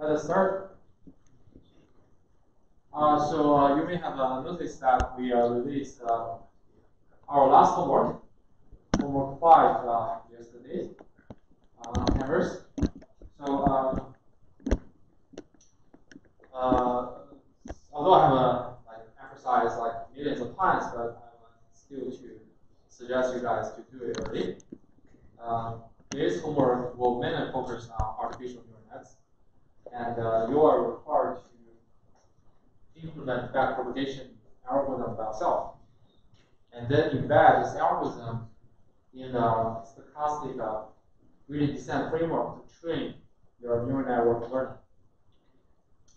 Let us start. You may have noticed that we released our last homework 5, yesterday on campus. So although I have emphasized millions of times, but I want still to suggest you guys to do it early. This homework will mainly focus on artificial neural nets, and you are required to implement back propagation algorithm by yourself, and then embed this algorithm in a stochastic gradient descent framework to train your neural network learning.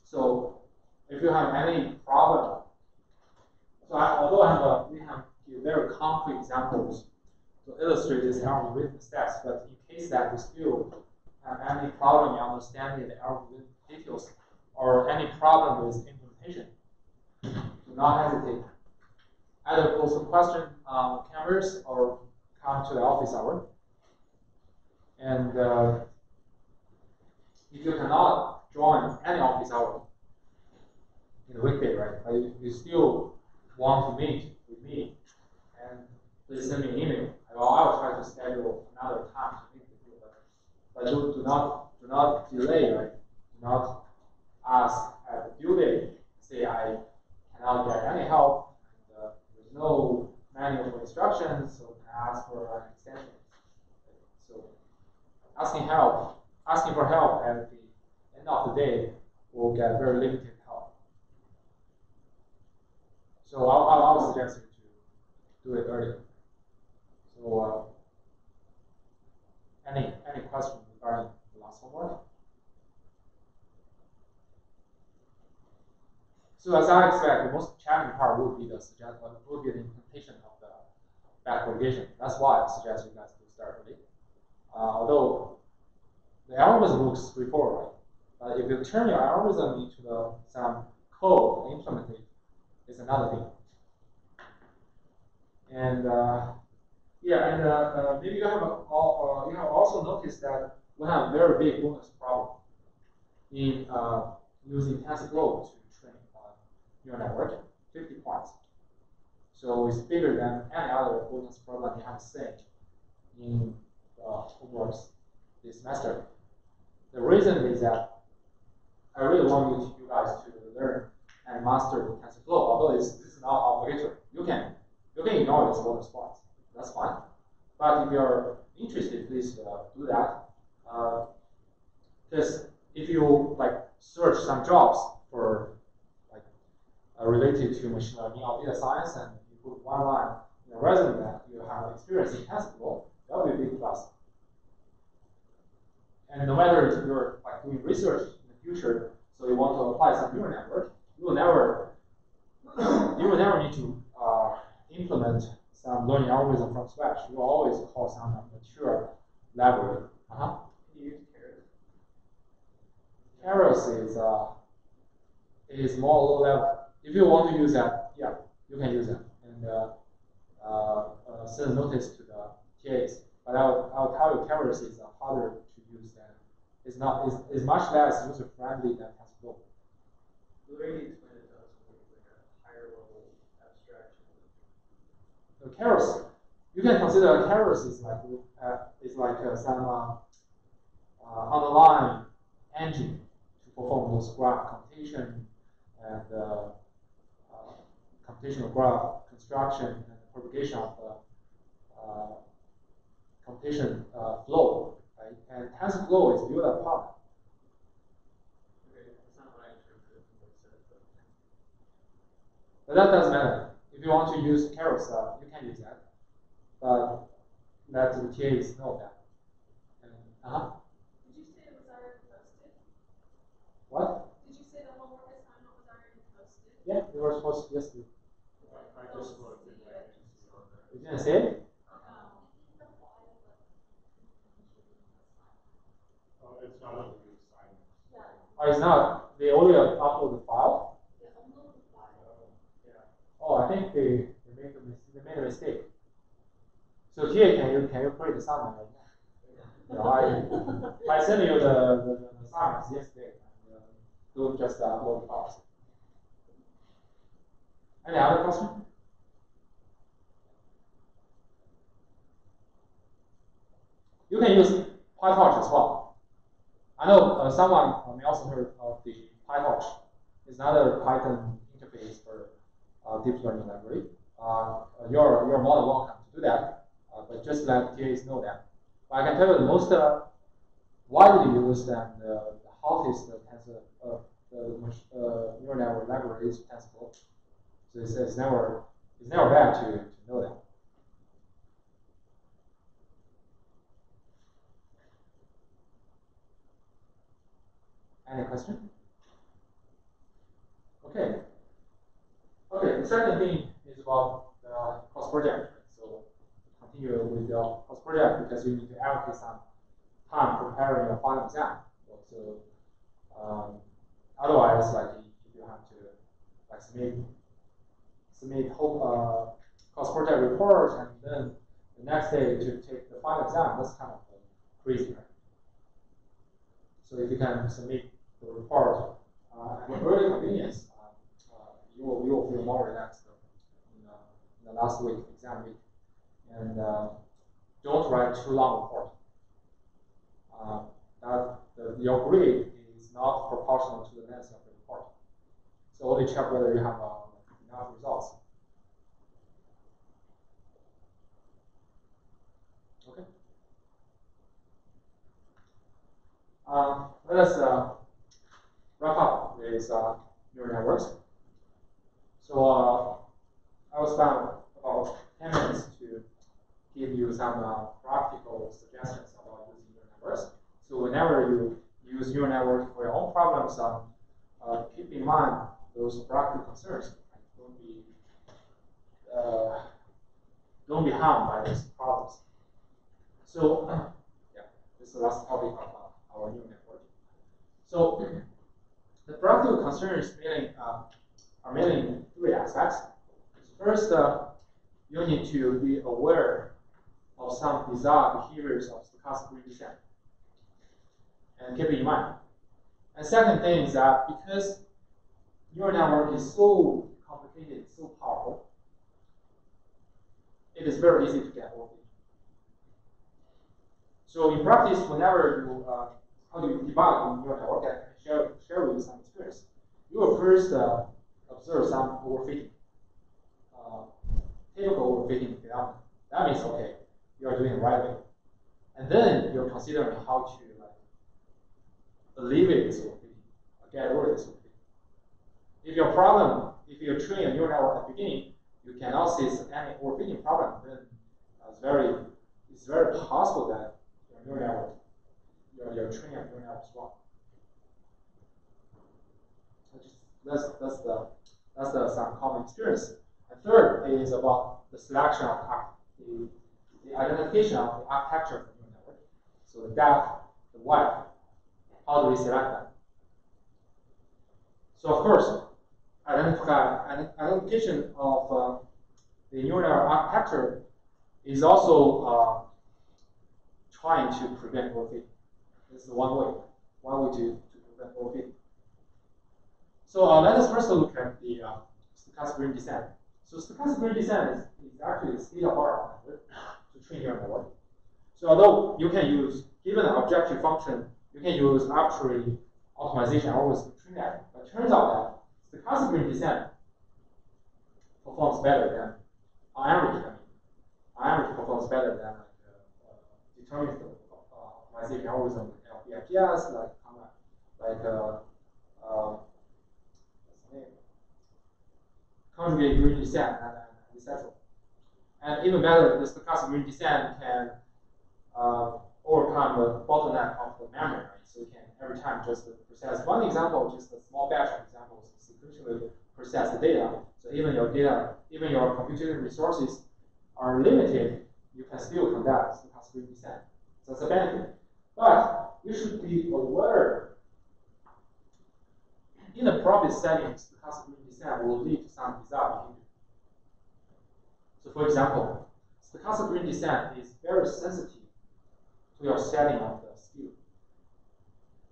So if you have any problem, we have very concrete examples to illustrate this algorithm steps, but in case that you still have any problem in understanding the algorithm details or any problem with implementation, do not hesitate. Either post a question on campus or come to the office hour. And if you cannot join any office hour in the weekday, right? But if you still want to meet with me, and please send me an email. I will try to schedule another time to meet with you. But do not delay, right? Do not ask at the due date. Say I cannot get any help. And, there's no manual for instructions, so can I ask for an extension? So asking for help at the end of the day will get very limited help. So I'll suggest you to do it early. So any questions regarding the last homework? So as I expect, the most challenging part would be the implementation of the back propagation. That's why I suggest you guys to start early. Although the algorithm looks straightforward, right? If you turn your algorithm into some code and implement it, it's another thing. And maybe you have also noticed that we have a very big bonus problem in using TensorFlow to train neural network, 50 points. So it's bigger than any other bonus problem you have seen in the homeworks this semester. The reason is that I really want you guys to learn and master the TensorFlow. Although this is not obligatory, you can ignore this bonus points. That's fine. But if you're interested, please do that. Because if you search some jobs for related to machine learning or data science, and you put one line in a resume that you have experience in TensorFlow, that will be a big plus. And no matter if you're doing research in the future, so you want to apply some neural network, you will never need to implement some learning algorithm from scratch. You will always call some mature library. Can you use Keras? Keras is more low level. If you want to use that, yeah, you can use that and send notice to the TAs. But I'll tell you, Keras is harder to use than is much less user friendly than TensorFlow. Already explained it to us like a higher level abstraction. The Keras, you can consider Keras is some underlying engine to perform those graph computation and computational graph construction and propagation of the computation flow, right? And TensorFlow is built upon it. Okay, that's not what I interpreted from what you said. But that doesn't matter. If you want to use Keras, you can use that. But let the TAs know that. And, Did you say it was already posted? What? Did you say the homework assignment was already posted? Yeah, we were supposed to yesterday. I just looked and I didn't see it on there. You didn't see it? Oh, it's not under the assignment. Yeah. Oh, it's not. They only upload the file. Yeah, upload the file. Yeah. Oh, I think they made a mistake. So here, can you create the assignment right now? I sent you the assignments yesterday. don't just upload files. Any other question? You can use PyTorch as well. I know someone may also heard of the PyTorch. It's another Python interface for deep learning library. You're more than welcome to do that, but just let TAs know that. But I can tell you the most widely used and the hottest tensor neural network library is TensorFlow. So it's never bad to know that. Any question? Okay. Okay, the second thing is about the cross project. So continue with your cross project because you need to allocate some time preparing your final exam. So otherwise, like if you have to like submit whole cross project reports and then the next day to take the final exam, that's kind of crazy, right? So if you can submit the report at an early convenience, you will feel more relaxed in the last week, exam week. And don't write too long report. Your grade is not proportional to the length of the report. So only check whether you have enough results. Okay. Let us wrap up with neural networks. So I will spend about 10 minutes to give you some practical suggestions about using neural networks. So whenever you use neural networks for your own problems, keep in mind those practical concerns. Don't be harmed by these problems. So yeah, this is the last topic of our neural network. So the practical concerns are mainly in three aspects. First, you need to be aware of some bizarre behaviors of stochastic gradient descent and keep it in mind. And second thing is that because neural network is so complicated, so powerful, it is very easy to get overfitting. So in practice, whenever you how do you debug in neural network, I can share with you some experience. You will first observe some overfitting, typical overfitting phenomenon. That means okay, you are doing it right way, and then you're considering how to alleviate this overfitting, get rid of this overfitting. If you train a neural network at the beginning, you cannot see any overfitting problem, then it's very possible that your neural network, your training of neural network is wrong. That's some common experience. And third is about the selection of the identification of the architecture for neural network. So the depth, the width, how do we select them? So of course, identification of the neural network architecture is also trying to prevent overfitting. This is one way to prevent overfitting. So let us first look at the stochastic gradient descent. So stochastic gradient descent is actually the state-of-the-art method to train neural network. So although you can use, given an objective function, you can use arbitrary optimization algorithms to train that. But it turns out that stochastic gradient descent performs better than, on average, performs better than deterministic optimization algorithm like LPFGS, conjugate gradient descent, and etc. And even better, the stochastic gradient descent can overcome the bottleneck of the memory, right? So you can every time just process one example, just a small batch of examples, sequentially process the data. So even your computing resources are limited, you can still conduct stochastic gradient descent. So that's a benefit. But you should be aware in the profit settings, stochastic gradient descent will lead to some bizarre behavior. So for example, stochastic gradient descent is very sensitive to your setting of the skew.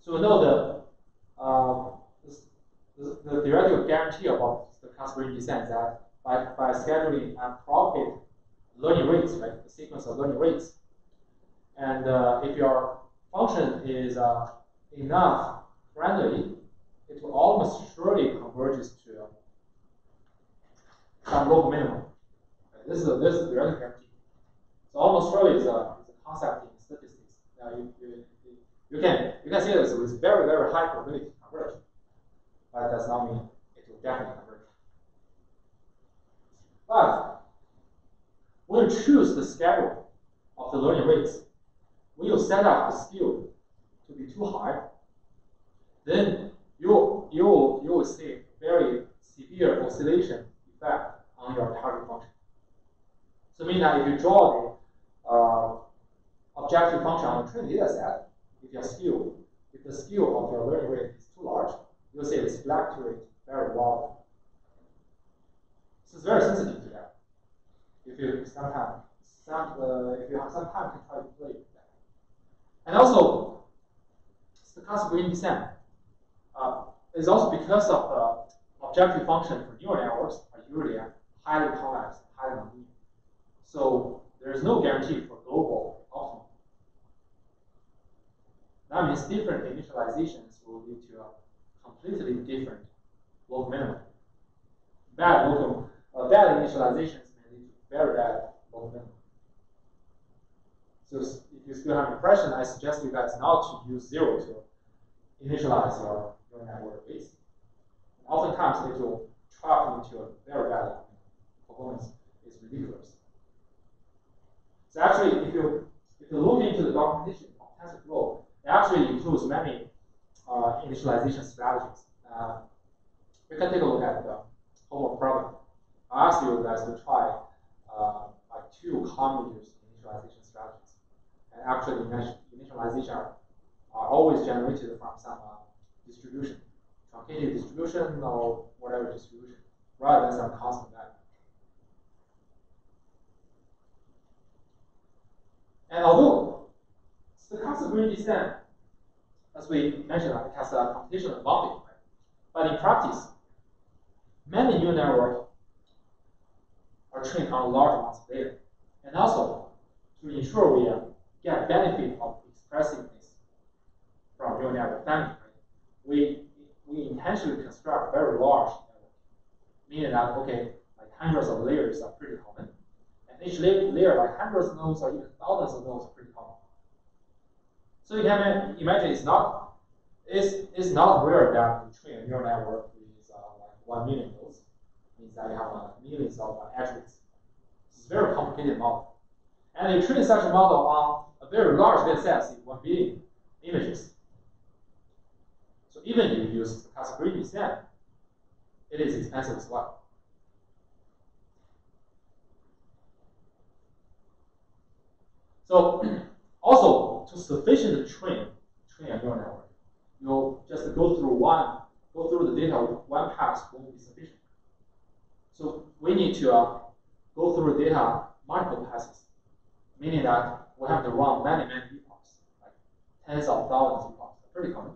So we know real guarantee about the classical descent that by scheduling appropriate learning rates, right, the sequence of learning rates, and if your function is enough friendly, it will almost surely converges to some local minimum. Right? This is the direct guarantee. So almost surely is a concept in statistics. Now you can see this with very high probability to converge, but it does not mean it will definitely converge. But when you choose the schedule of the learning rates, when you set up the skew to be too high, then you will see very severe oscillation effect on your target function. So meaning that if you draw the objective function on a trained data set, if the skew of your learning rate is too large, you'll see it's fluctuate very wildly. So it's very sensitive to that. If you have some time to try to play with that. And also, stochastic gradient descent is also because of the objective function for neural networks are usually highly convex, highly nonlinear. So there is no guarantee for global optimum. That means different initializations will lead to a completely different local minimum. Bad initializations may lead to very bad local minimum. So if you still have impression, I suggest you guys not to use 0 to initialize your network base. And oftentimes it will trap into a very bad performance. It's ridiculous. So actually, if you look into the documentation of TensorFlow, it actually includes many initialization strategies. We can take a look at the homework problem. I asked you guys to try like 2 commonly used initialization strategies. And actually, initialization are always generated from some distribution, truncated distribution or whatever distribution, rather than some constant value. And although stochastic gradient descent, as we mentioned, it has a computational advantage, right? But in practice, many neural networks are trained on large amounts of data. And also, to ensure we get benefit of expressiveness from neural network family, right? We intentionally construct very large network, meaning that, okay, like hundreds of layers are pretty common. And each layer, like hundreds of nodes or even thousands of nodes, are pretty common. So you can imagine it's not rare that you train a neural network with like 1 million nodes. It means that you have millions of attributes. It's a very complicated model. And you train such a model on a very large data set, 1 billion images. So even if you use stochastic gradient descent, it is expensive as well. So also, to sufficiently train a neural network, you'll just go through the data with 1 pass won't be sufficient. So we need to go through data multiple passes, meaning that we have to run many epochs, like tens of thousands of epochs. Pretty common.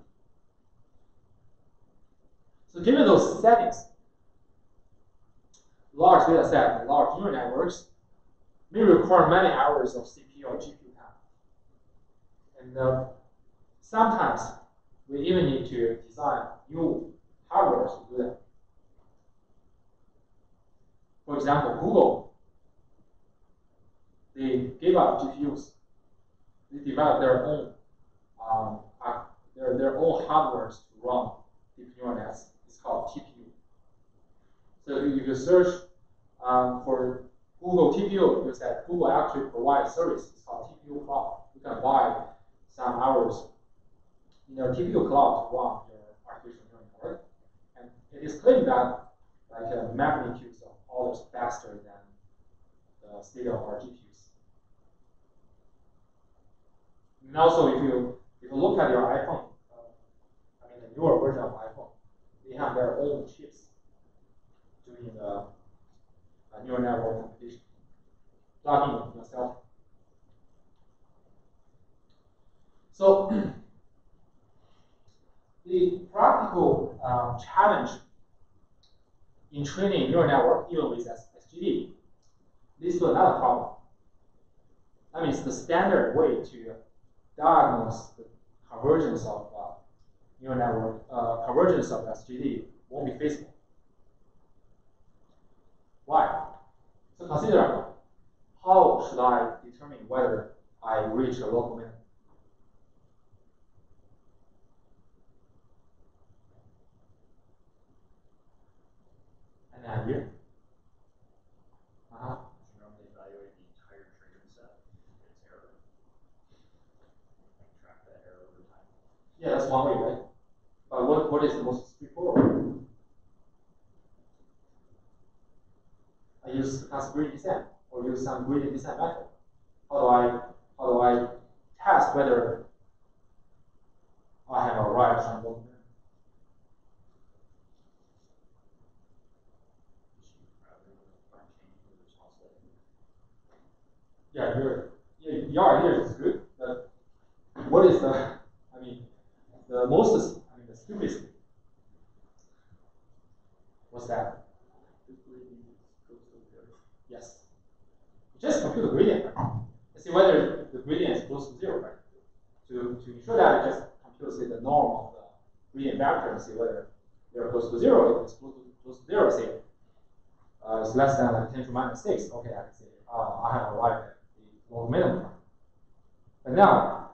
So given those settings, large data set and large neural networks may require many hours of CPU or GPU time. And sometimes we even need to design new hardware to do that. For example, Google, they gave up GPUs. They developed their own hardware to run deep neural nets. It's called TPU. So if you search for Google TPU, you said Google actually provides service. It's called TPU Cloud. You can buy some hours in your TPU cloud to run your artificial neural network. And it is claimed that like magnitudes of orders faster than the state of our GPUs. And also, if you look at your iPhone, the newer version of iPhone, they have their own chips doing the neural network computation, plugging yourself. So the practical challenge in training neural network, even with SGD, leads to another problem. That means the standard way to diagnose the convergence of neural network, convergence of SGD won't be feasible. Why? So consider, how should I determine whether I reach a local minimum? Any idea? Normally evaluate the entire training set, its error, and track that error over time. Yeah, that's one way, right? But what is the most straightforward? I use stochastic gradient descent or use some gradient descent method. How do I test whether I have arrived at local minimum? Yeah, your idea is good, but what is the, the stupidest? What's that? Yes. Just compute the gradient. Let's see whether the gradient is close to 0, right? To ensure that, it just compute, say, the norm of the gradient vector and see whether they're close to 0. If it's close to 0, say, it's less than like 10 to minus 6. Okay, I can say, I have arrived at the local minimum. But now,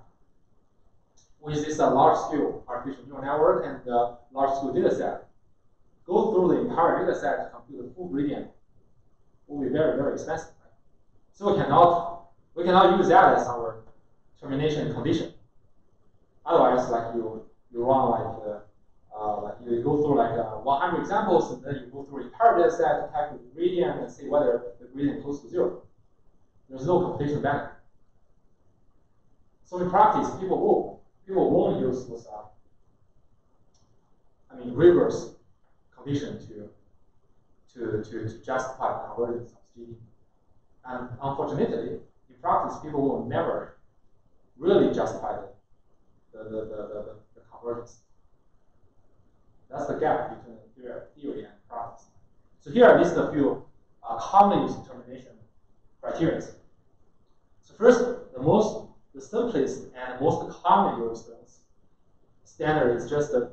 with this large-scale artificial neural network and large-scale data set, go through the entire data set to compute the full gradient will be very, very expensive. Right? So we cannot use that as our termination condition. Otherwise, like you run like you go through like 100 examples, and then you go through the entire data set to calculate the gradient and see whether the gradient is close to 0. There's no computation benefit. So in practice, people won't use those rigorous condition to justify the convergence of GD. And unfortunately, in practice, people will never really justify the convergence. That's the gap between theory and practice. So here I list a few commonly used determination criteria. So first, the simplest and most commonly used standard is just the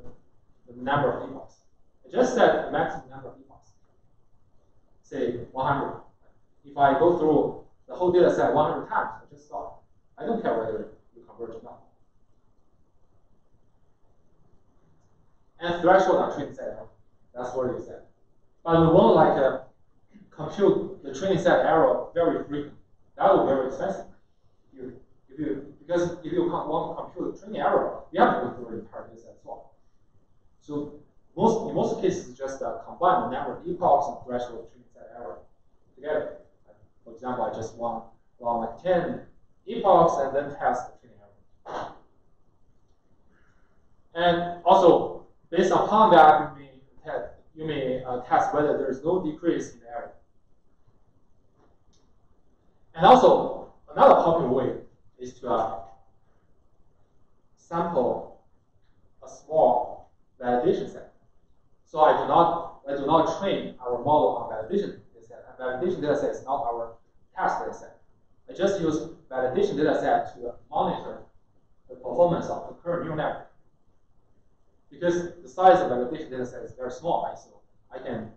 number of epochs. I just set the maximum number of epochs. Say 100. If I go through the whole data set 100 times, I just stop. I don't care whether you converge or not. And threshold on training set error. That's what you said. But we won't compute the training set error very frequently. That will be very expensive. Because if you want to compute the training error, you have to go through the entire data set as well. So in most cases, just combine the number of epochs and threshold training set error together. For example, I just want like 10 epochs and then test the training error. And also, based upon that, you may test whether there is no decrease in the error. And also, another popular way is to sample a small validation set. So I do not train our model on validation data set. And validation data set is not our test data set. I just use validation data set to monitor the performance of the current neural network. Because the size of validation data set is very small, right? So I can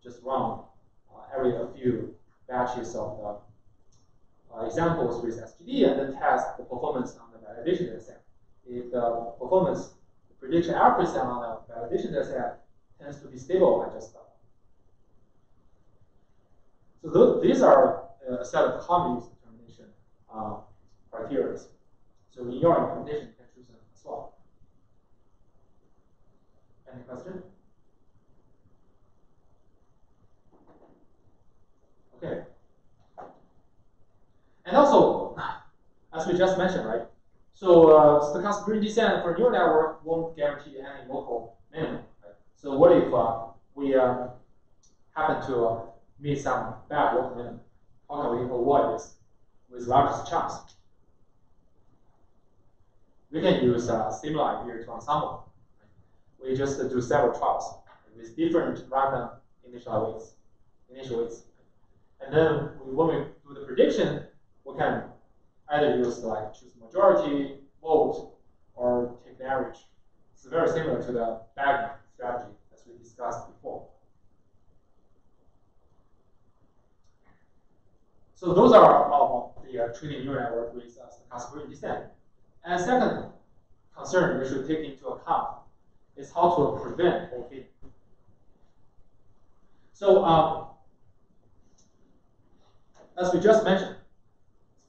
just run every few batches of examples with SGD and then test the performance on the validation data set. If the performance, the prediction accuracy on the validation data set tends to be stable, I just stop. So these are a set of common use determination criteria. So in your implementation, you can choose them as well. Any question? Okay. And also, as we just mentioned, right? So stochastic gradient descent for neural network won't guarantee any local minimum. Right? So what if we happen to meet some bad local minimum? How can we avoid this with largest chance? We can use a similar idea to ensemble. We just do several trials with different random initial weights. And then when we do the prediction, we can either use like choose majority, vote, or take the average. It's very similar to the bagging strategy as we discussed before. So those are about the training neural network with stochastic descent. And second concern we should take into account is how to prevent overfitting. So as we just mentioned,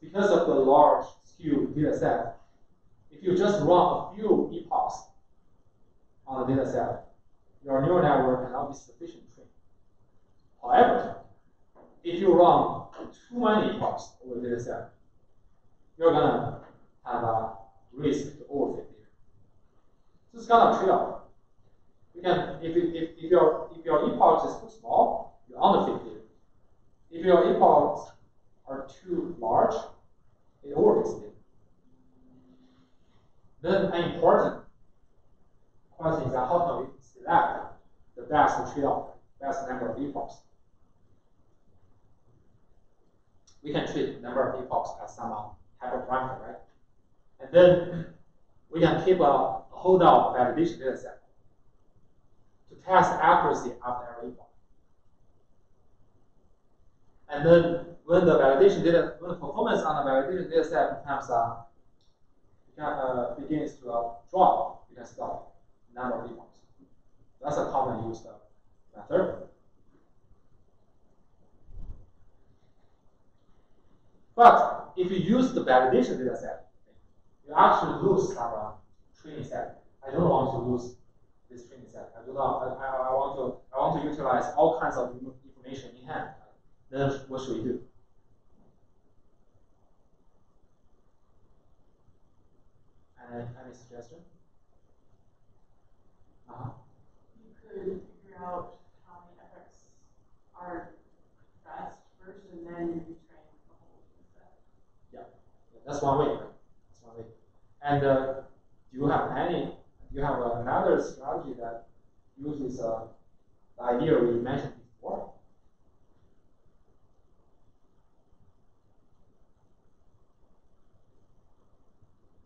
because of the large skewed data set, if you just run a few epochs on the data set, your neural network cannot be sufficient trained. However, if you run too many epochs over the data set, you're gonna have a risk to overfit data. So it's kind of a trade-off. You can, if your epoch is too small, you underfit data. If your epochs are too large, it overfits data. Then an important question is that how can we select the best trade-off, best number of epochs? We can treat the number of epochs as some hyperparameter, right? And then we can keep a holdout validation data set to test accuracy after every epoch. And then when the performance on the validation data set begins to drop, you can stop number of epochs. That's a common used method. But if you use the validation data set, you actually lose some training set. I don't want to lose this training set. I want to utilize all kinds of information in hand. Then what should we do? Any suggestion? You could figure out how many effects are best first, and then you retrain the whole set. Yeah, that's one way, right? That's one way. And do you have another strategy that uses the idea we mentioned before?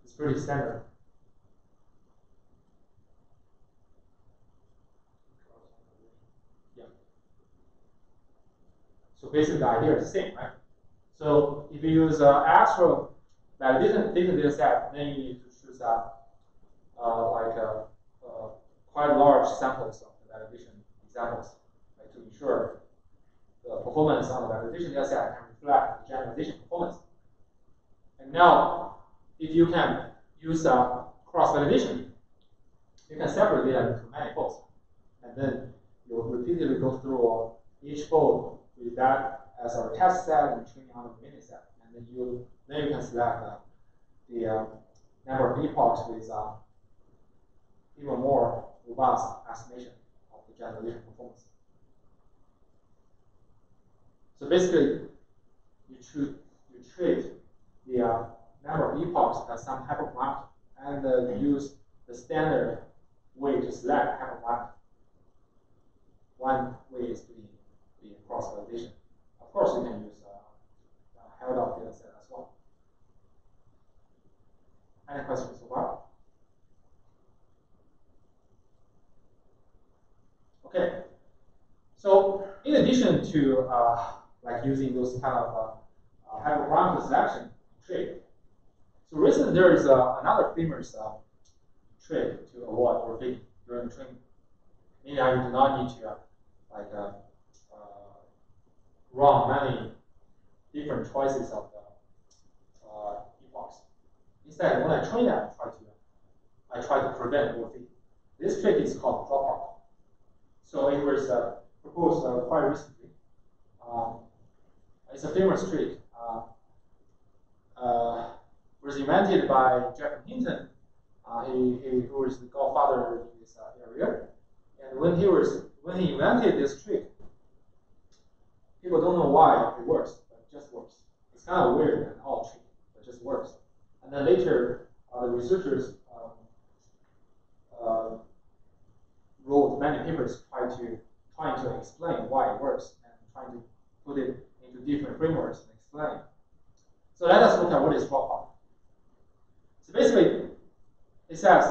It's pretty standard. Yeah. So basically the idea is the same, right? So if you use actual validation data set, then you need to choose quite large samples of the validation examples, right, to ensure the performance on the validation data set can reflect the generalization performance. And now, if you can use cross-validation, you can separate data into many folds. And then you'll repeatedly go through each fold with that as our test set and training on the mini set. And then you can select the number of epochs with even more robust estimation of the generalization performance. So basically, you treat the number of epochs as some hyperparameter and use the standard way to select hyperparameter. One way is the cross-validation. Of course, you can use held out data set as well. Any questions so far? Okay. So in addition to like using those kind of hyperparameter selection trick, so recently there is another famous trick to avoid overfitting during training. Meaning you do not need to run many different choices of the epochs. Instead, when I train them, I try to prevent overfitting. This trick is called dropout. So it was proposed quite recently. It's a famous trick. Was invented by Jack Hinton. He was the godfather in this area. And when he invented this trick, people don't know why it works, but it just works. It's kind of weird and odd trick, but it just works. And then later, the researchers wrote many papers trying to trying to explain why it works and trying to put it into different frameworks and explain. So let us look at what is dropout. So basically, it says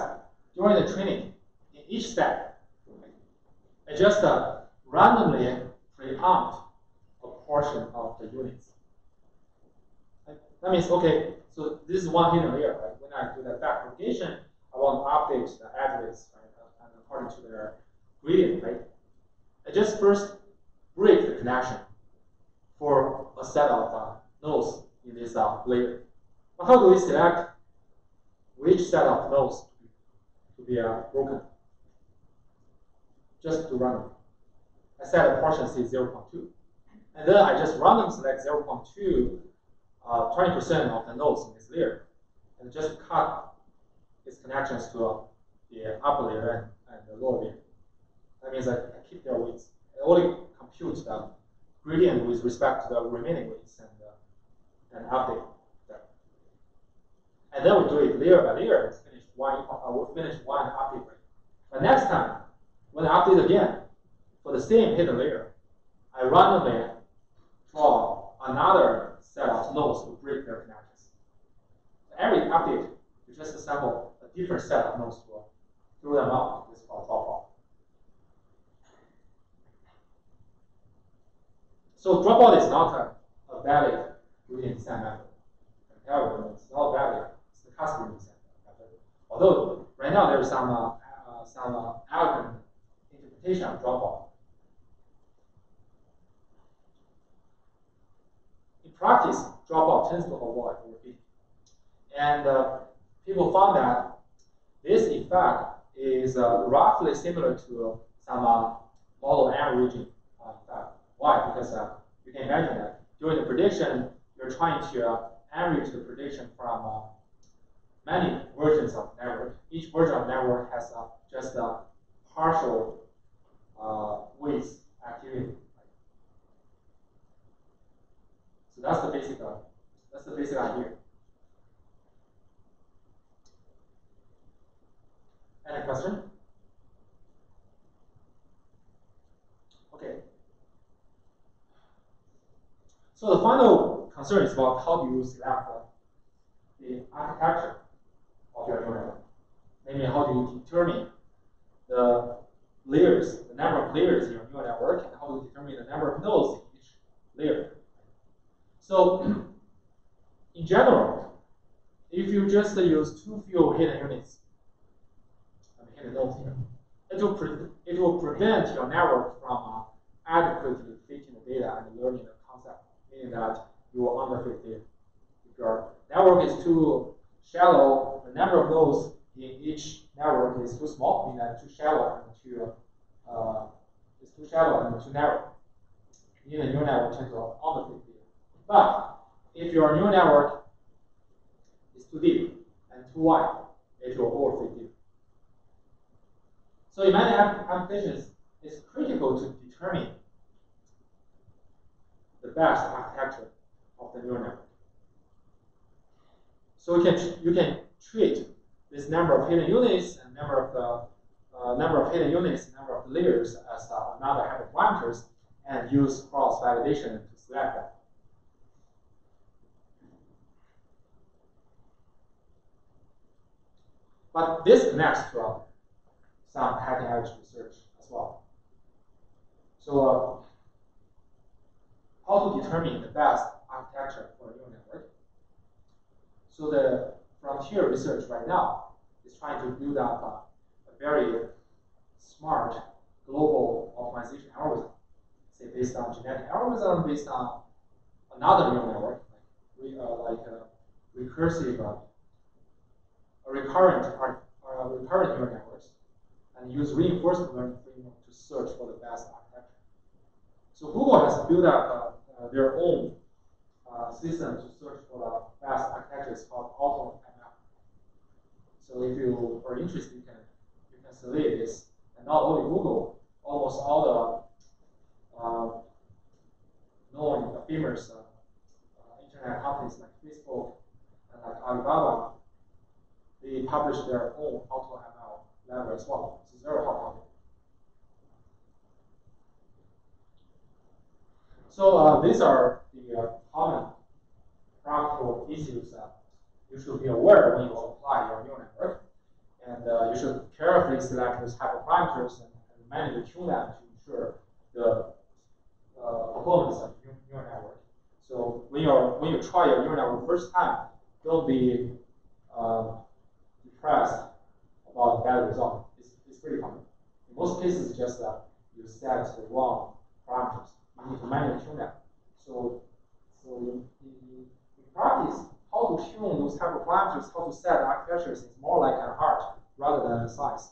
during the training, in each step, it just randomly preempt a portion of the units. That means, okay, so this is one hidden layer, right? When I do the backpropagation, I want to update the address, right, and according to their gradient, right? I just first break the connection for a set of nodes in this layer. But how do we select which set of nodes to be broken? Just to random. I set a portion, say 0.2. And then I just random select 0.2, 20% of the nodes in this layer, and just cut its connections to the upper layer and the lower layer. That means I keep their weights. I only compute the gradient with respect to the remaining weights and update them. And then we do it layer by layer and finish one update rate. But next time, when I update again, for the same hidden layer, I randomly draw another set of nodes to break their connections. Every update, you just assemble a different set of nodes to throw them out. This is called dropout. So dropout is not a valid gradient descent method. It's not valid. It's the custom descent method. Although right now there is some elegant interpretation of dropout. In practice, dropout tends to avoid overfitting. And people found that this effect is roughly similar to some model averaging effect. Why? Because you can imagine that during the prediction, you're trying to average the prediction from many versions of the network. Each version of the network has just a partial weights activity. So that's the basic idea. Any question? Okay. So the final concern is about how do you select the architecture of your neural network. Namely, how do you determine the layers, the number of layers in your neural network, and how do you determine the number of nodes in each layer. So, in general, if you just use too few hidden units, hidden nodes here, it will prevent your network from adequately fitting the data and learning the concept, meaning that you will underfit data. If your network is too shallow, the number of nodes in each network is too small, meaning that too shallow and too narrow. In the neural network tends to underfit data. But if your neural network is too deep and too wide, it will overfit data. So in many applications, it's critical to determine the best architecture of the neural network. So you can treat this number of hidden units and number of hidden units, number of layers as another hyperparameters, and use cross validation to select them. But this connects to some cutting-edge research as well. So how to determine the best architecture for a neural network? So the frontier research right now is trying to build up a very smart global optimization algorithm, say based on genetic algorithm, based on another neural network, recurrent neural networks, and use reinforcement learning framework to search for the best architecture. So Google has built up their own system to search for the best architecture. It's called AutoML. So if you are interested, you can select this. And not only Google, almost all the known famous internet companies like Facebook and like Alibaba, they publish their own AutoML library as well. It's a very hot topic. these are the common practical issues that you should be aware when you apply your neural network. And you should carefully select those hyperparameters and manually tune them to ensure the performance of your neural network. So when you try your neural network first time, don't be depressed about the bad result. It's pretty common. In most cases, it's just that you set the wrong parameters. You need to manually tune them. So in practice, how to tune those hyperparameters, how to set architectures is more like an art rather than a science.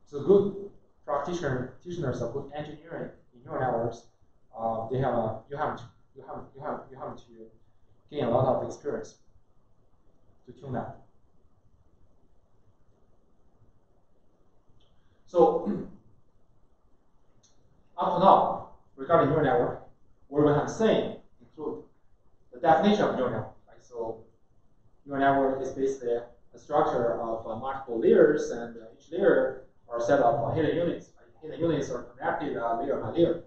So good practitioners or good engineering in neural networks, you have to gain a lot of experience to tune them. So up to now, regarding neural network, what we have seen include the definition of neural network. Right? So neural network is basically a structure of multiple layers, and each layer are set of hidden units. Right? Hidden units are connected layer by layer.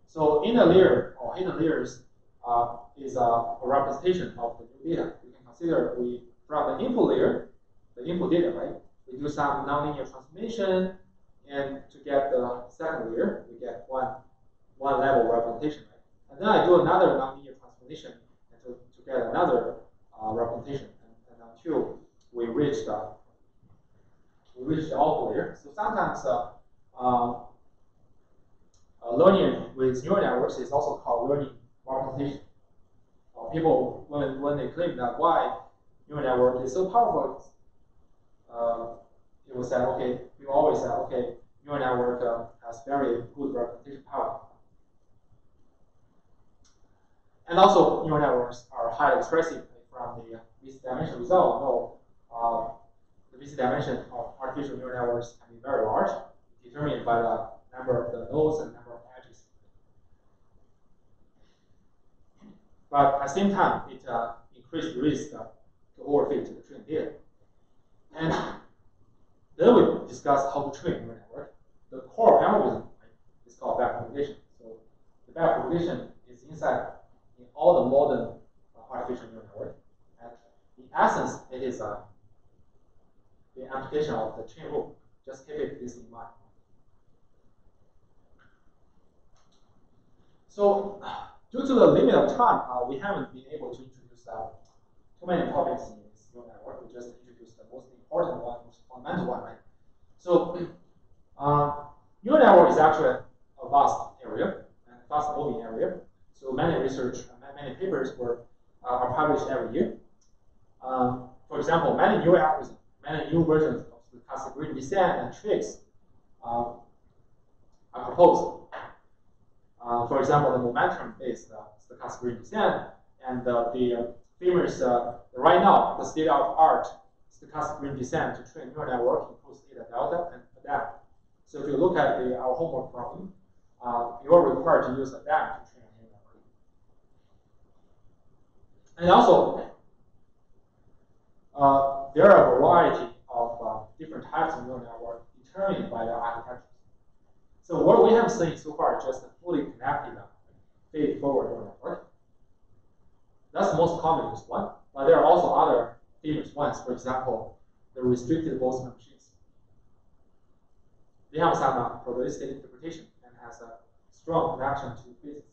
So in the layer or hidden layers is a representation of the new data. You can consider from the input layer, the input data, right? We do some nonlinear transformation, and to get the second layer, we get one level representation, right? And then I do another nonlinear transformation and to get another representation, and until we reach the output layer. So sometimes learning with neural networks is also called learning representation. People, when they claim that why neural network is so powerful, people say, okay, people always say, okay, neural network has very good representation power. And also, neural networks are highly expressive from the VC dimension result. Although the VC dimension of artificial neural networks can be very large, determined by the number of the nodes and number of edges. But at the same time, it increased the risk to overfit the training data. And then we discussed how to train neural network. The core algorithm is called backpropagation. So the backpropagation is inside in all the modern artificial neural network. And in essence, it is the application of the chain rule. Just keep this in mind. So due to the limit of time, we haven't been able to introduce too many topics in this neural network. We just introduced the most important one, most fundamental one, right? So neural network is actually a vast area and fast-moving area. So many research and many papers are published every year. For example, many new algorithms, many new versions of stochastic gradient descent and tricks are proposed. For example, the momentum-based stochastic gradient descent and the famous, right now, the state-of-art stochastic gradient descent to train neural network includes eta delta and adapt. So if you look at our homework problem, you are required to use adapt to train a neural network. And also, there are a variety of different types of neural network determined by their architectures. So what we have seen so far is just a fully connected feed-forward neural network. That's the most commonly used one, but there are also other famous ones. For example, the restricted Boltzmann machines. They have some probabilistic interpretation and has a strong connection to physics.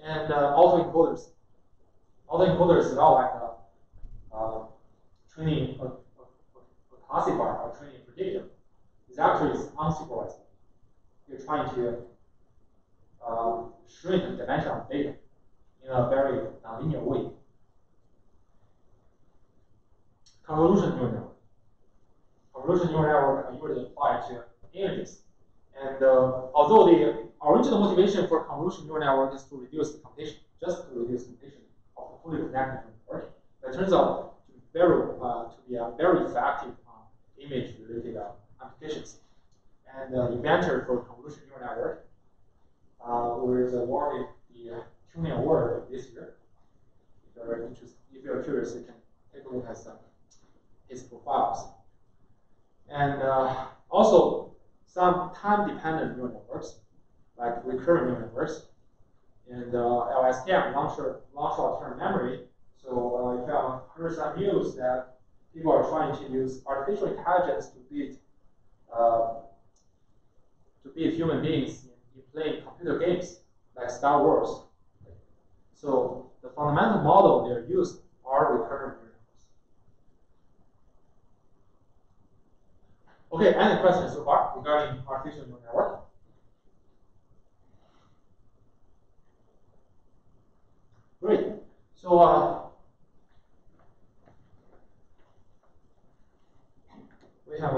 And autoencoders. Autoencoders is not like training a classifier or training a predictor. It's actually unsupervised. You're trying to shrink the dimension of data in a very nonlinear way. Convolution neural network. Convolution neural network are usually applied to images. And although the original motivation for convolution neural network is to reduce the computation, just to reduce computation of the fully connected network, it turns out to be very effective on image-related applications. And the inventor for convolution neural network was awarded the Turing Award this year. If you're very interested, if you're curious, you can take a look at his profiles. And also some time-dependent neural networks, like recurrent universe, and LSTM, long short-term memory. So if I've heard some news that people are trying to use artificial intelligence to beat human beings in playing computer games like Star Wars. So the fundamental model they're used are recurrent neural networks. Okay, any questions so far regarding artificial neural network? Great. So we have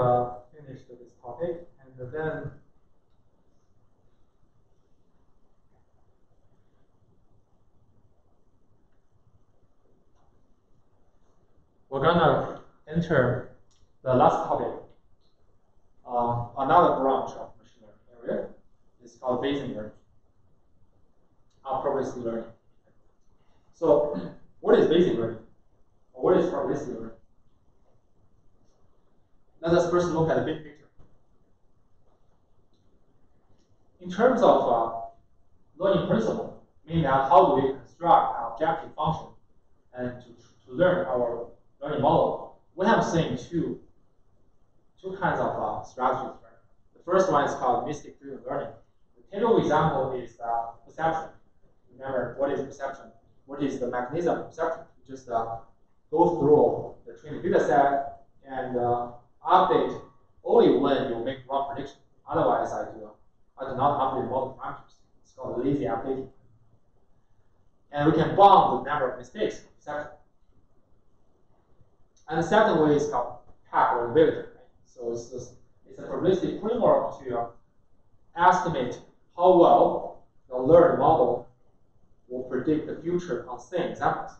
finished this topic, and then we're gonna enter the last topic. Another branch of machine learning area is called Bayesian learning, probabilistic learning. So, what is Bayesian learning? Or what is probabilistic learning? Let us first look at the big picture. In terms of learning principle, meaning that how do we construct an objective function and to learn our learning model, we have seen two kinds of strategies. Right? The first one is called mystic-driven learning. The typical example is perception. Remember, what is perception? What is the mechanism of perception? You just go through the training data set and update only when you make wrong prediction. Otherwise, I do not update model parameters. It's called lazy updating. And we can bound the number of mistakes in perception. And the second way is called pack probability. Right? So it's a probabilistic framework to estimate how well the learned model will predict the future on same examples.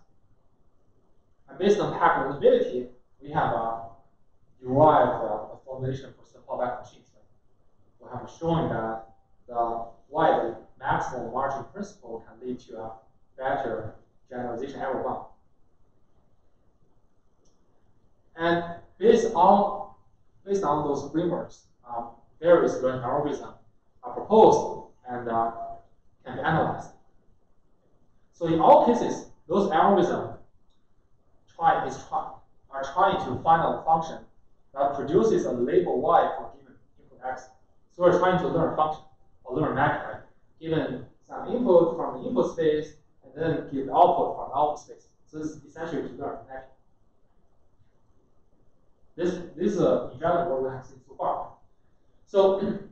And based on pack probability, we have derived a formulation for simple back machines. Right? We have shown that why the maximum margin principle can lead to a better generalization error bound. And based on those frameworks, various learning algorithms are proposed and can be analyzed. So in all cases, those algorithms are trying to find a function that produces a label y for given input x. So we're trying to learn a function or learn a method, right? Given some input from the input space and then give the output from the output space. So this is essentially to learn a method. This is in general what we have seen so far. So then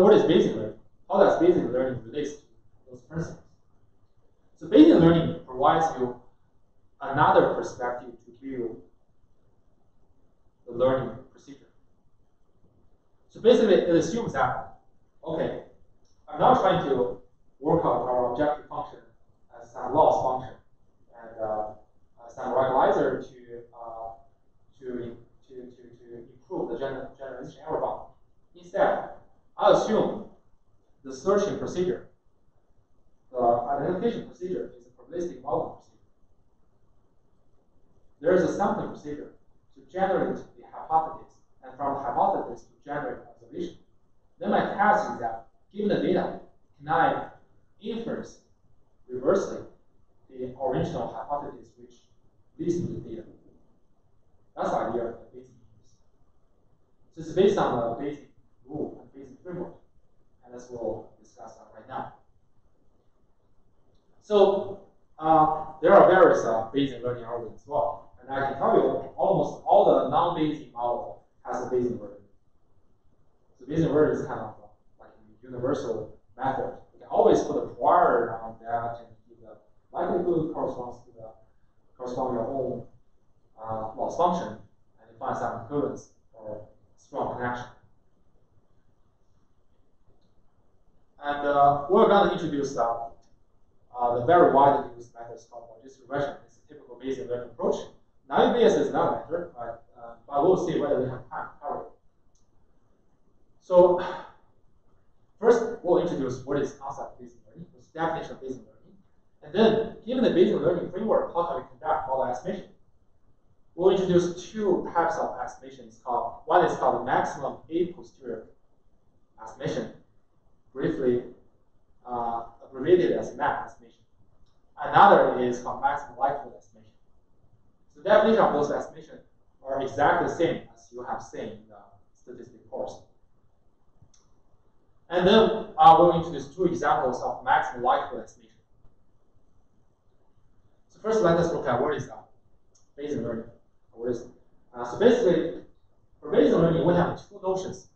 what is Bayesian learning? How does Bayesian learning relate to those principles? So Bayesian learning provides you another perspective to view the learning procedure. So basically it assumes that, okay, I'm now trying to work out our objective function as some loss function and some regularizer to improve the generalization error bound. Instead, I assume the searching procedure, the identification procedure is a probabilistic modeling procedure. There is a sampling procedure to generate the hypothesis, and from the hypothesis to generate observation. Then my task is that, given the data, can I inference reversely the original hypothesis which leads to the data? That's the idea of the Bayesian use. So it's based on the basic rule and basic framework, and that's what we'll discuss right now. So there are various Bayesian learning algorithms as well, and I can tell you almost all the non-Bayesian model has a Bayesian version. So Bayesian version is kind of like a universal method. You can always put a prior on that and give the likelihood corresponds to your own loss function, and you find some equivalence or strong connection. And we're going to introduce the very widely used method called logistic regression. It's a typical Bayesian learning approach. Naive Bayes is not a method, but we'll see whether we have time to cover it. So first, we'll introduce what is concept Bayesian learning, what's the definition of Bayesian learning, and then, given the Bayesian learning framework, how can we conduct model estimation? We'll introduce two types of estimations. One is called the maximum a posterior estimation, briefly abbreviated as MAP estimation. Another is called maximum likelihood estimation. So the definition of those estimations are exactly the same as you have seen in the statistics course. And then I will introduce two examples of maximum likelihood estimation. So first, let us look at what is Bayesian learning. What is so basically, for Bayesian learning, we have two notions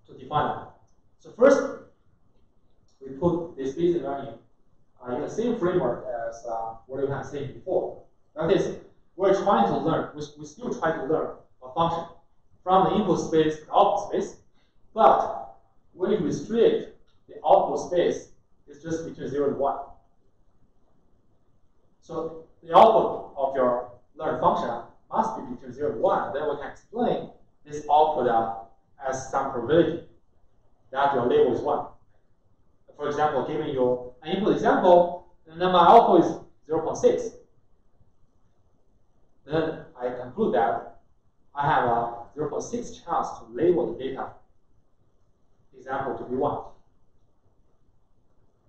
to define it. So first, we put this Bayesian learning in the same framework as what we have seen before. That is, we're trying to learn, we still try to learn a function from the input space to the output space, but we restrict the output space is just between 0 and 1. So the output of your learned function must be between 0 and 1. Then we can explain this output as some probability that your label is 1. For example, giving you an input example, and then my output is 0.6. Then I conclude that I have a 0.6 chance to label the data example to be 1.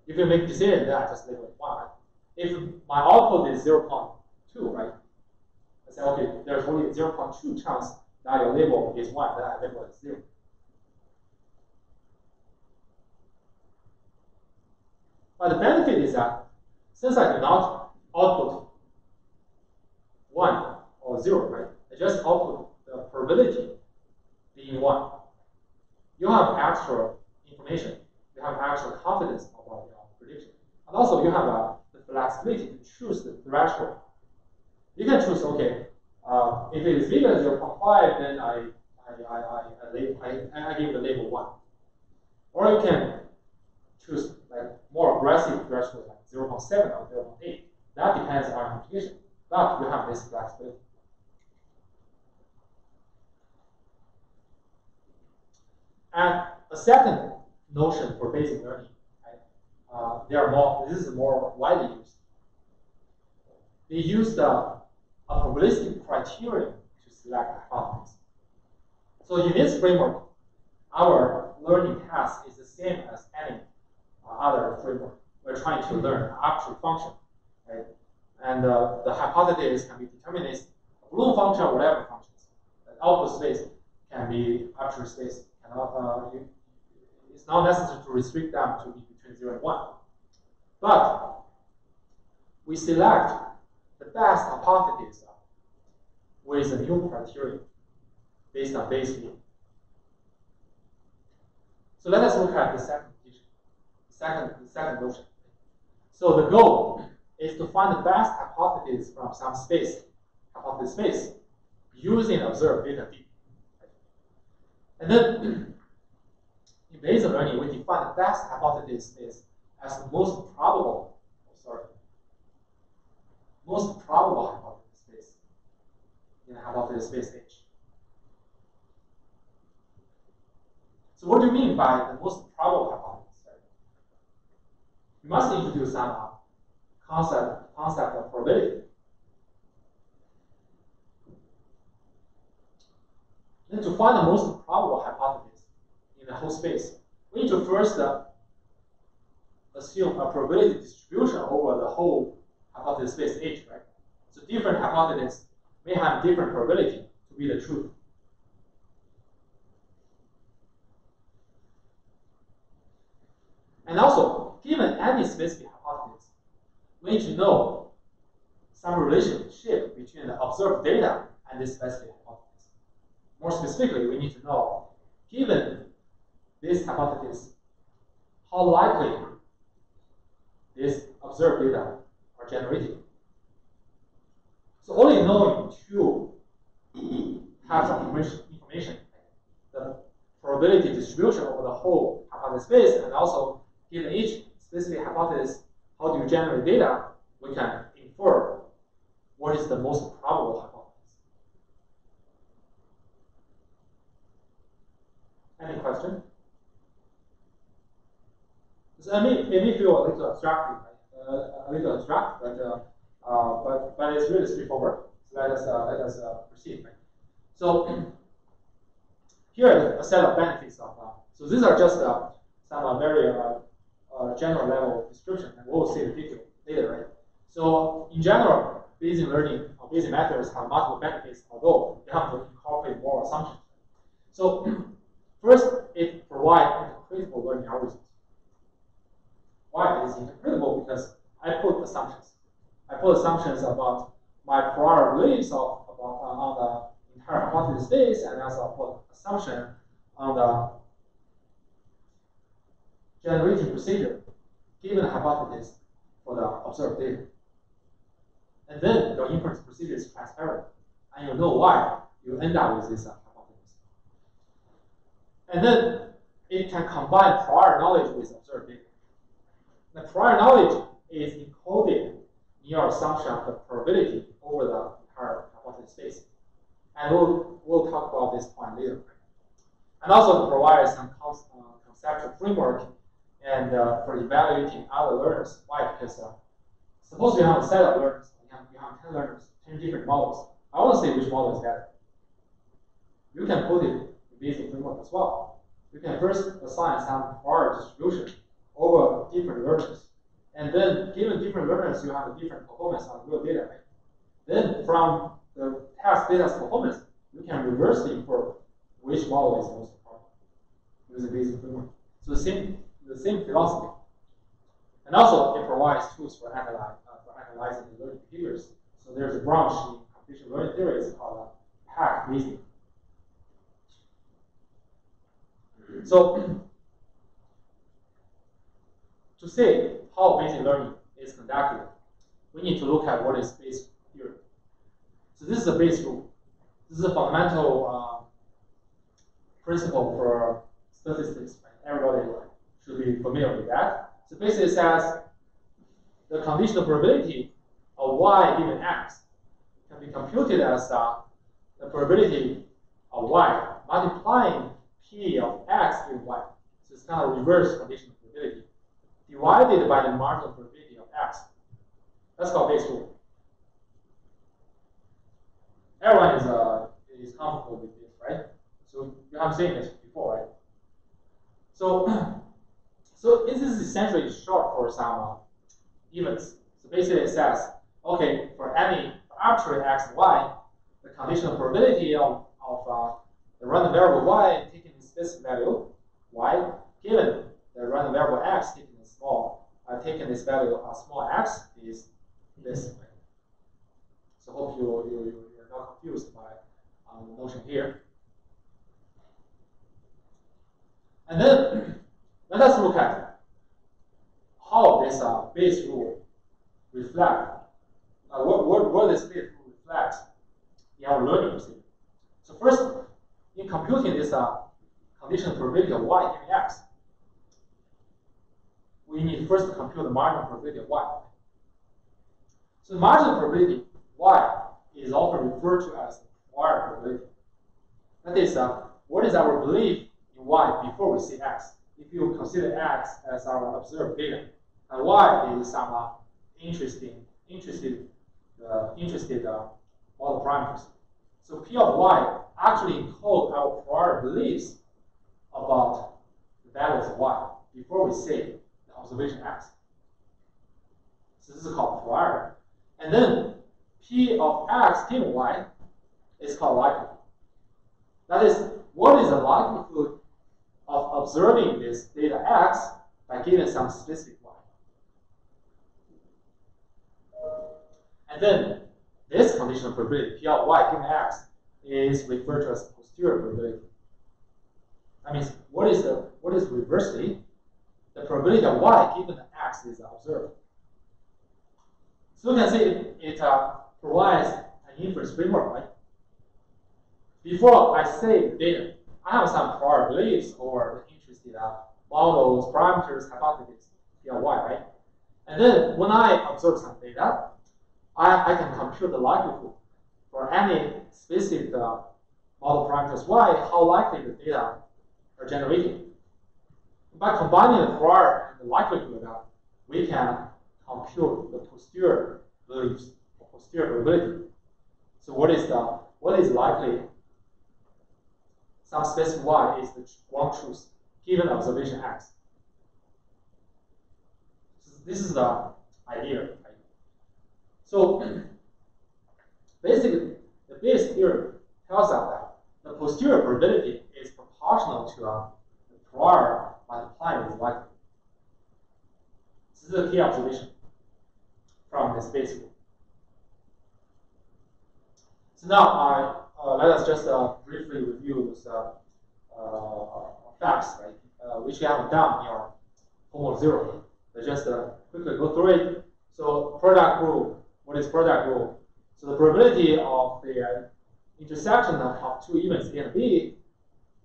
If you make a decision, then I just label it 1. If my output is 0.2, right? I say, okay, there's only 0.2 chance that your label is 1, then I label it 0. But the benefit is that since I do not output 1 or 0, right? I just output the probability being 1. You have actual information. You have actual confidence about your prediction. And also you have the flexibility to choose the threshold. You can choose, okay, if it is bigger than 0.5, then I give the label 1. Or you can choose like more aggressive threshold like 0.7 or 0.8. That depends on your application. But you have this flexibility. And a second notion for Bayesian learning, right? This is more widely used. They use a probabilistic criterion to select hypotheses. So in this framework, our learning task is the same as any other framework. We're trying to learn an actual function, right? And the hypothesis can be determinist, a balloon function, or whatever functions. The output space can be arbitrary space. It's not necessary to restrict them to be between 0 and 1. But we select the best hypothesis with a new criterion based on Bayesian. So let us look at the second condition, the second notion. So the goal is to find the best hypothesis from some space, hypothesis space, using observed data D. And then in Bayesian learning, we define the best hypothesis space as the most probable hypothesis space in the hypothesis space H. So what do you mean by the most probable hypothesis? Right? You must introduce some concept of probability. Then to find the most probable hypothesis in the whole space, we need to first assume a probability distribution over the whole hypothesis space H, right? So different hypotheses may have different probability to be the truth. And also, given any specific hypothesis, we need to know some relationship between the observed data and this specific hypothesis. More specifically, we need to know, given this hypothesis, how likely this observed data are generated. So only knowing two types of information, the probability distribution over the whole hypothesis space, and also given each specific hypothesis, how do you generate data, we can infer what is the most probable hypothesis. Any question? So it may feel a little abstract, but it's really straightforward. So let us proceed. Right? So here are a set of benefits of. So these are just some very general level description, and we'll see the detail later, right? So in general, Bayesian learning or Bayesian methods have multiple benefits, although they have to incorporate more assumptions. So first, it provides interpretable learning algorithms. Why is it interpretable? Because I put assumptions. I put assumptions about my prior beliefs on the entire hypothesis space, and also put assumption on the generating procedure given the hypothesis for the observed data. And then your inference procedure is transparent, and you know why you end up with this hypothesis. And then it can combine prior knowledge with observed data. The prior knowledge is encoded in your assumption of the probability over the entire hypothesis space. And we'll talk about this point later. And also it provides some conceptual framework and for evaluating other learners. Why? Because suppose you have a set of learners, you have 10 learners, 10 different models. I want to say which model is better. You can put it in Bayesian framework as well. You can first assign some prior distribution over different learners. And then given different learners, you have a different performance on real data, right? Then from the test data's performance, you can reverse infer which model is most important using Bayesian framework. So the same philosophy. And also it provides tools for analyzing the learning behaviors. So there's a branch in computational learning theory, it's called PAC Bayesian. So to say how Bayesian learning is conducted, we need to look at what is Bayes' theorem. So this is a Bayes rule. This is a fundamental principle for statistics. Everybody should be familiar with that. So basically it says the conditional probability of y given x can be computed as the probability of y multiplying p of x given y. So it's kind of reverse conditional probability divided by the marginal probability of x. That's called Bayes' rule. Everyone is comfortable with this, right? So you have seen this before, right? So this is essentially short for some events. So basically it says, okay, for any arbitrary x and y, the conditional probability of the random variable y taking its specific value, y, given the random variable x taking this value small x is this. Right? So hope you're not confused by the notion here. And then let us look at how this Bayes rule reflects, what this Bayes rule reflects in our learning procedure. So first, in computing this conditional probability of y given x, we need first to compute the marginal probability of y. So the marginal probability y is often referred to as the prior probability. That is, what is our belief in y before we see x? If you consider x as our observed data, and y is some interested model parameters. So P of y actually encodes our prior beliefs about the values of y before we see the observation x. So this is called prior. And then P of x given y is called likelihood. That is, what is the likelihood of observing this data x by given some specific y. And then this conditional probability, P of y given x, is referred to as posterior probability. That means what is reversely the probability of y given the x is observed. So you can see it provides an inference framework, right? Before I say the data, I have some prior beliefs or the interested models, parameters, hypotheses, P of y, right? And then when I observe some data, I can compute the likelihood for any specific model parameters y, how likely the data are generated. By combining the prior and the likelihood, we can compute the posterior beliefs or posterior probability. So what is likely? Some specific y is the ground truth given observation x. this is the idea. Right? So basically, the Bayes theorem tells us that the posterior probability is proportional to the prior multiplied with likelihood. This is a key observation from this Bayes rule. So now, let us just briefly review those facts, right, which we haven't done in our homework 0. Let's just quickly go through it. So product rule, what is product rule? So the probability of the intersection of two events A and B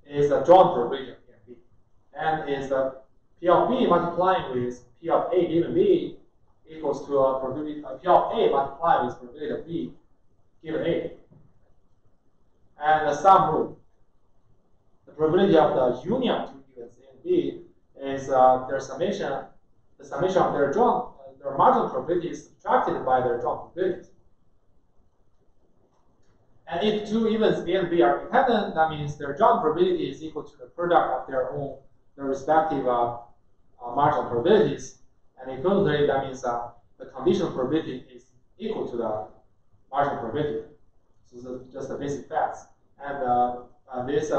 is the joint probability of A and B. And is the P of B multiplying with P of A given B equals to a probability P of A multiplied with probability of B given A. And the sum rule. The probability of the union of two events A and B is their summation, the summation of their marginal probability is subtracted by their joint probabilities. And if two events A and B are independent, that means their joint probability is equal to the product of their respective marginal probabilities. And equivalently, that means the conditional probability is equal to the marginal probability. So this is just the basic facts. And this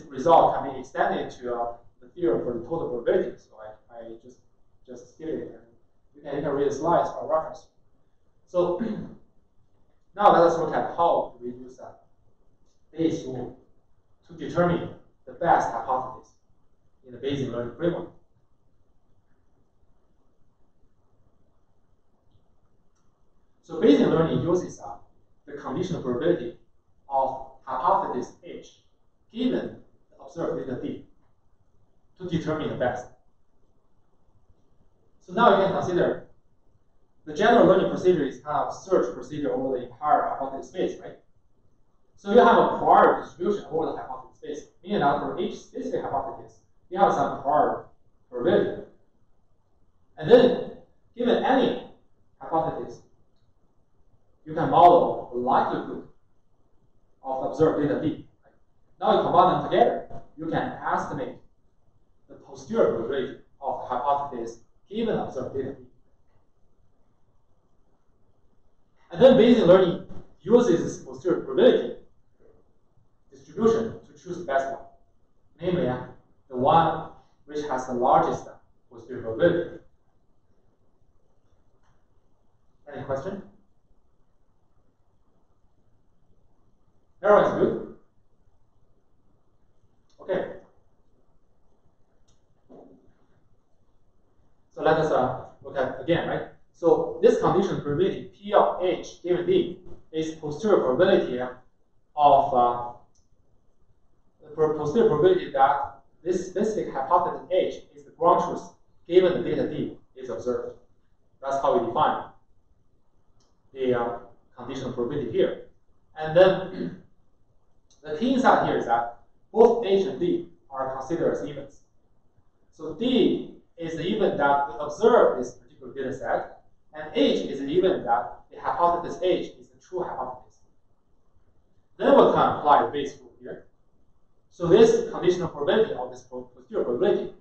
result can be extended to the theorem for the total probability. So I just skip it, and you can read the slides for reference. So now let us look at how we use Bayes rule to determine the best hypothesis in the Bayesian learning framework. So Bayesian learning uses the conditional probability of hypothesis H given the observed data D to determine the best. So now you can consider the general learning procedure is kind of search procedure over the entire hypothesis space, right? So you have a prior distribution over the hypothesis space, meaning that for each specific hypothesis, you have some prior probability. And then, given any hypothesis, you can model the likelihood of the observed data D. Right? Now you combine them together, you can estimate the posterior probability of the hypothesis given observed data D. And then Bayesian learning uses this posterior probability distribution to choose the best one, namely the one which has the largest posterior probability. Any question? Everyone's good? Okay. So let us look at again, right? So this condition probability P of H given D is posterior probability of the posterior probability that this specific hypothesis H is the ground truth given the data D is observed. That's how we define the conditional probability here. And then the key insight here is that both H and D are considered as events. So D is the event that we observe this particular data set, and H is the event that the hypothesis H is the true hypothesis. Then we can apply the Bayes rule here. So this conditional probability of this posterior probability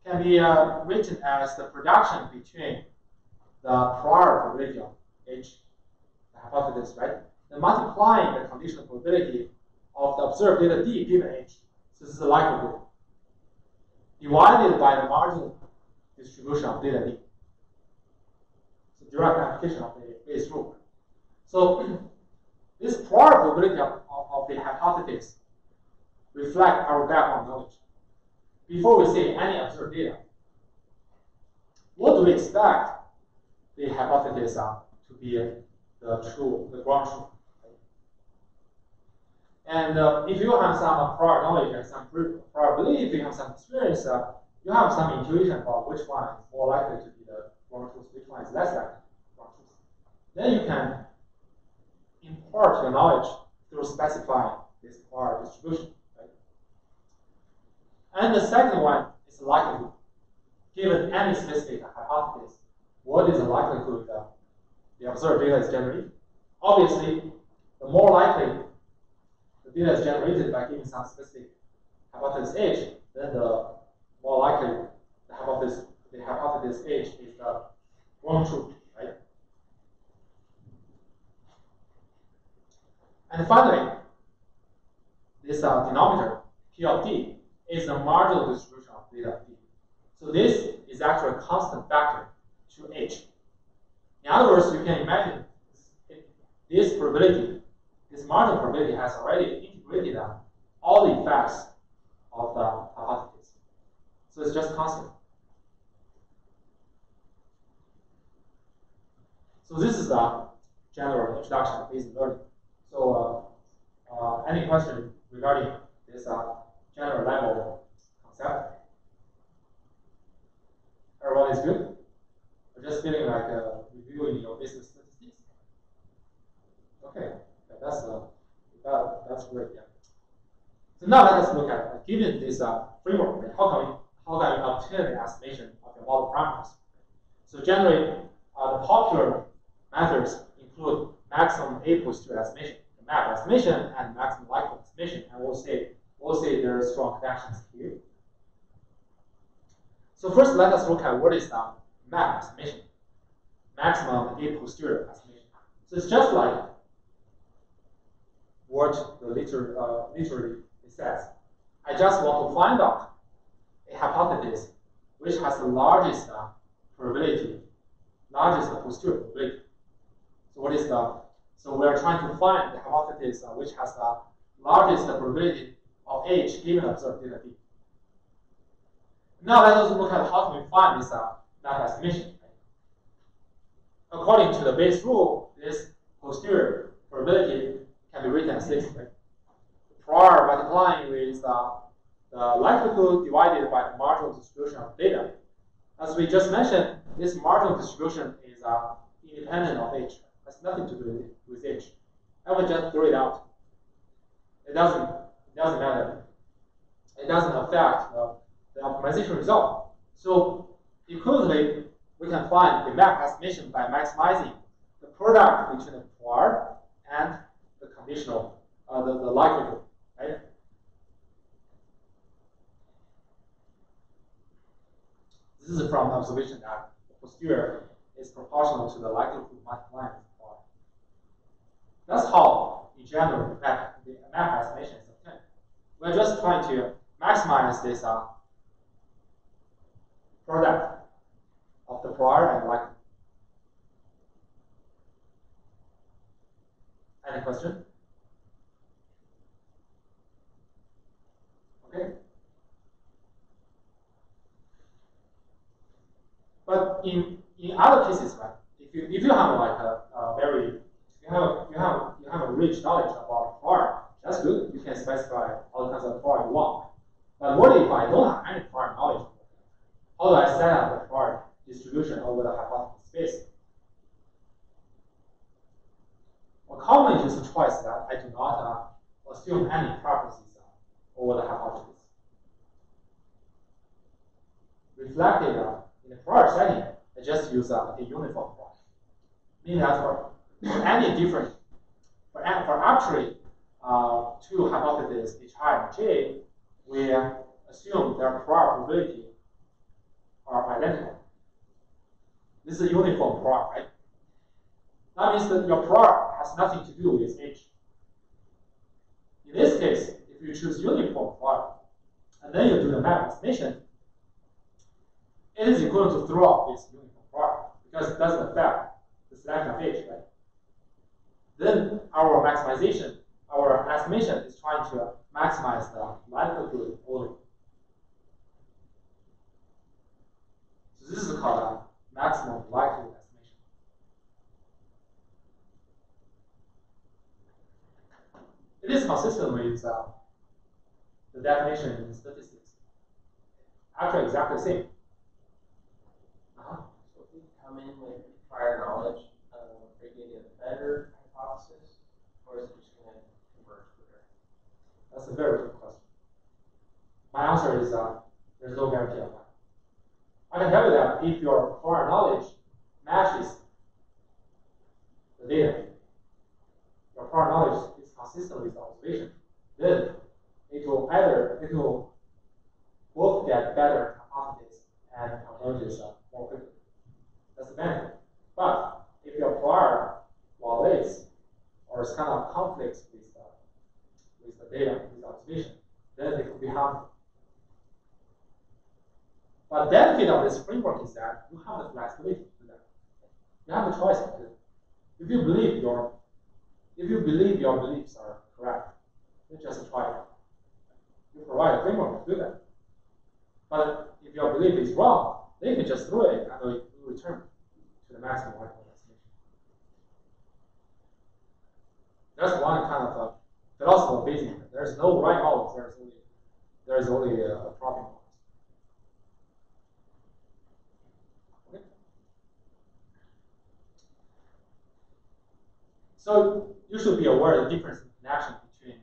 can be written as the production between the prior probability of H, the hypothesis, right? Then multiplying the conditional probability of the observed data D given H. So this is the likelihood divided by the marginal distribution of data D. So direct application of the Bayes rule. So this prior probability of the hypothesis reflect our background knowledge. Before we see any observed data, what do we expect the hypothesis to be the ground truth? And if you have some prior knowledge and some prior belief, you have some experience, you have some intuition about which one is more likely to be the ground truth, which one is less likely to be the ground truth. Then you can impart your knowledge through specifying this prior distribution. Right? And the second one is likelihood. Given any specific hypothesis, what is the likelihood that the observed data is generated? Obviously, the more likely the data is generated by giving some specific hypothesis H, then the more likely the hypothesis the hypothesis H is the wrong truth, right? And finally, this denominator P of D is the marginal distribution of beta D. So this is actually a constant factor to H. In other words, you can imagine this probability, this marginal probability has already integrated all the effects of the hypothesis. So it's just constant. So this is the general introduction of Bayesian learning. So any question regarding this general level concept? Everyone is good? We're just feeling like reviewing your business statistics. Okay, that's great. Yeah. So now let us look at given this framework, how can we obtain the estimation of your model parameters? So generally, the popular methods include maximum A posterior estimation, the map estimation, and maximum likelihood estimation, and we'll say there are strong connections here. So first, let us look at what is the map estimation, maximum A posterior estimation. So it's just like what the literally says. I just want to find out a hypothesis which has the largest probability, largest posterior probability. So what is the? So we are trying to find the hypothesis which has the largest probability of H given observed data D. Now let us look at how can we find this map estimation. According to the Bayes rule, this posterior probability can be written as this. Right? Prior multiplying with the likelihood divided by the marginal distribution of data. As we just mentioned, this marginal distribution is independent of H. It has nothing to do with H. I will just throw it out. It doesn't matter. It doesn't affect the optimization result. So equivalently, we can find the map estimation by maximizing the product between the prior and the conditional, the likelihood, right? This is from observation that the posterior is proportional to the likelihood multiplying with the prior. That's how, in general, the map estimation is obtained. We're just trying to maximize this product of the prior and likelihood. Any question? Okay. But in other cases, right? If you have like you have a rich knowledge about prior, that's good. You can specify all kinds of prior you want. But what if I don't have any prior knowledge? How do I set up the prior distribution over the hypothesis space? A common use choice that I do not assume any preferences over the hypothesis. Reflected in the prior setting, I just use a uniform prior. Meaning that for any different, for arbitrary two hypotheses, Hi and J, we assume their prior probability are identical. This is a uniform prior, right? That means that your prior has nothing to do with H. In this case, if you choose uniform prior, and then you do the map estimation, it is equivalent to throw off this uniform prior because it doesn't affect the selection of H, right? Then our maximization, our estimation is trying to maximize the likelihood only. So this is called a maximum likelihood estimation. It is consistent with the definition in statistics. Actually, exactly the same. So if we come in with prior knowledge, are you going to get a better hypothesis, or is it just going to converge quicker? That's a very good question. My answer is there's no guarantee of that. I can tell you that if your prior knowledge matches the data, your prior knowledge is consistent with the observation, then it will both get better hypothesis and converges with the data, with the observation, then it could be harmful. But the benefit of this framework is that you have the flexibility to do that. You have the choice to do it. If you believe your beliefs are correct, you just try it. You provide a framework to do that. But if your belief is wrong, then you can just throw it and you return to the maximum likelihood estimation. That's one kind of philosophy of Bayesian. There's no right models. There's only a problem models. Okay. So you should be aware of the difference in connection between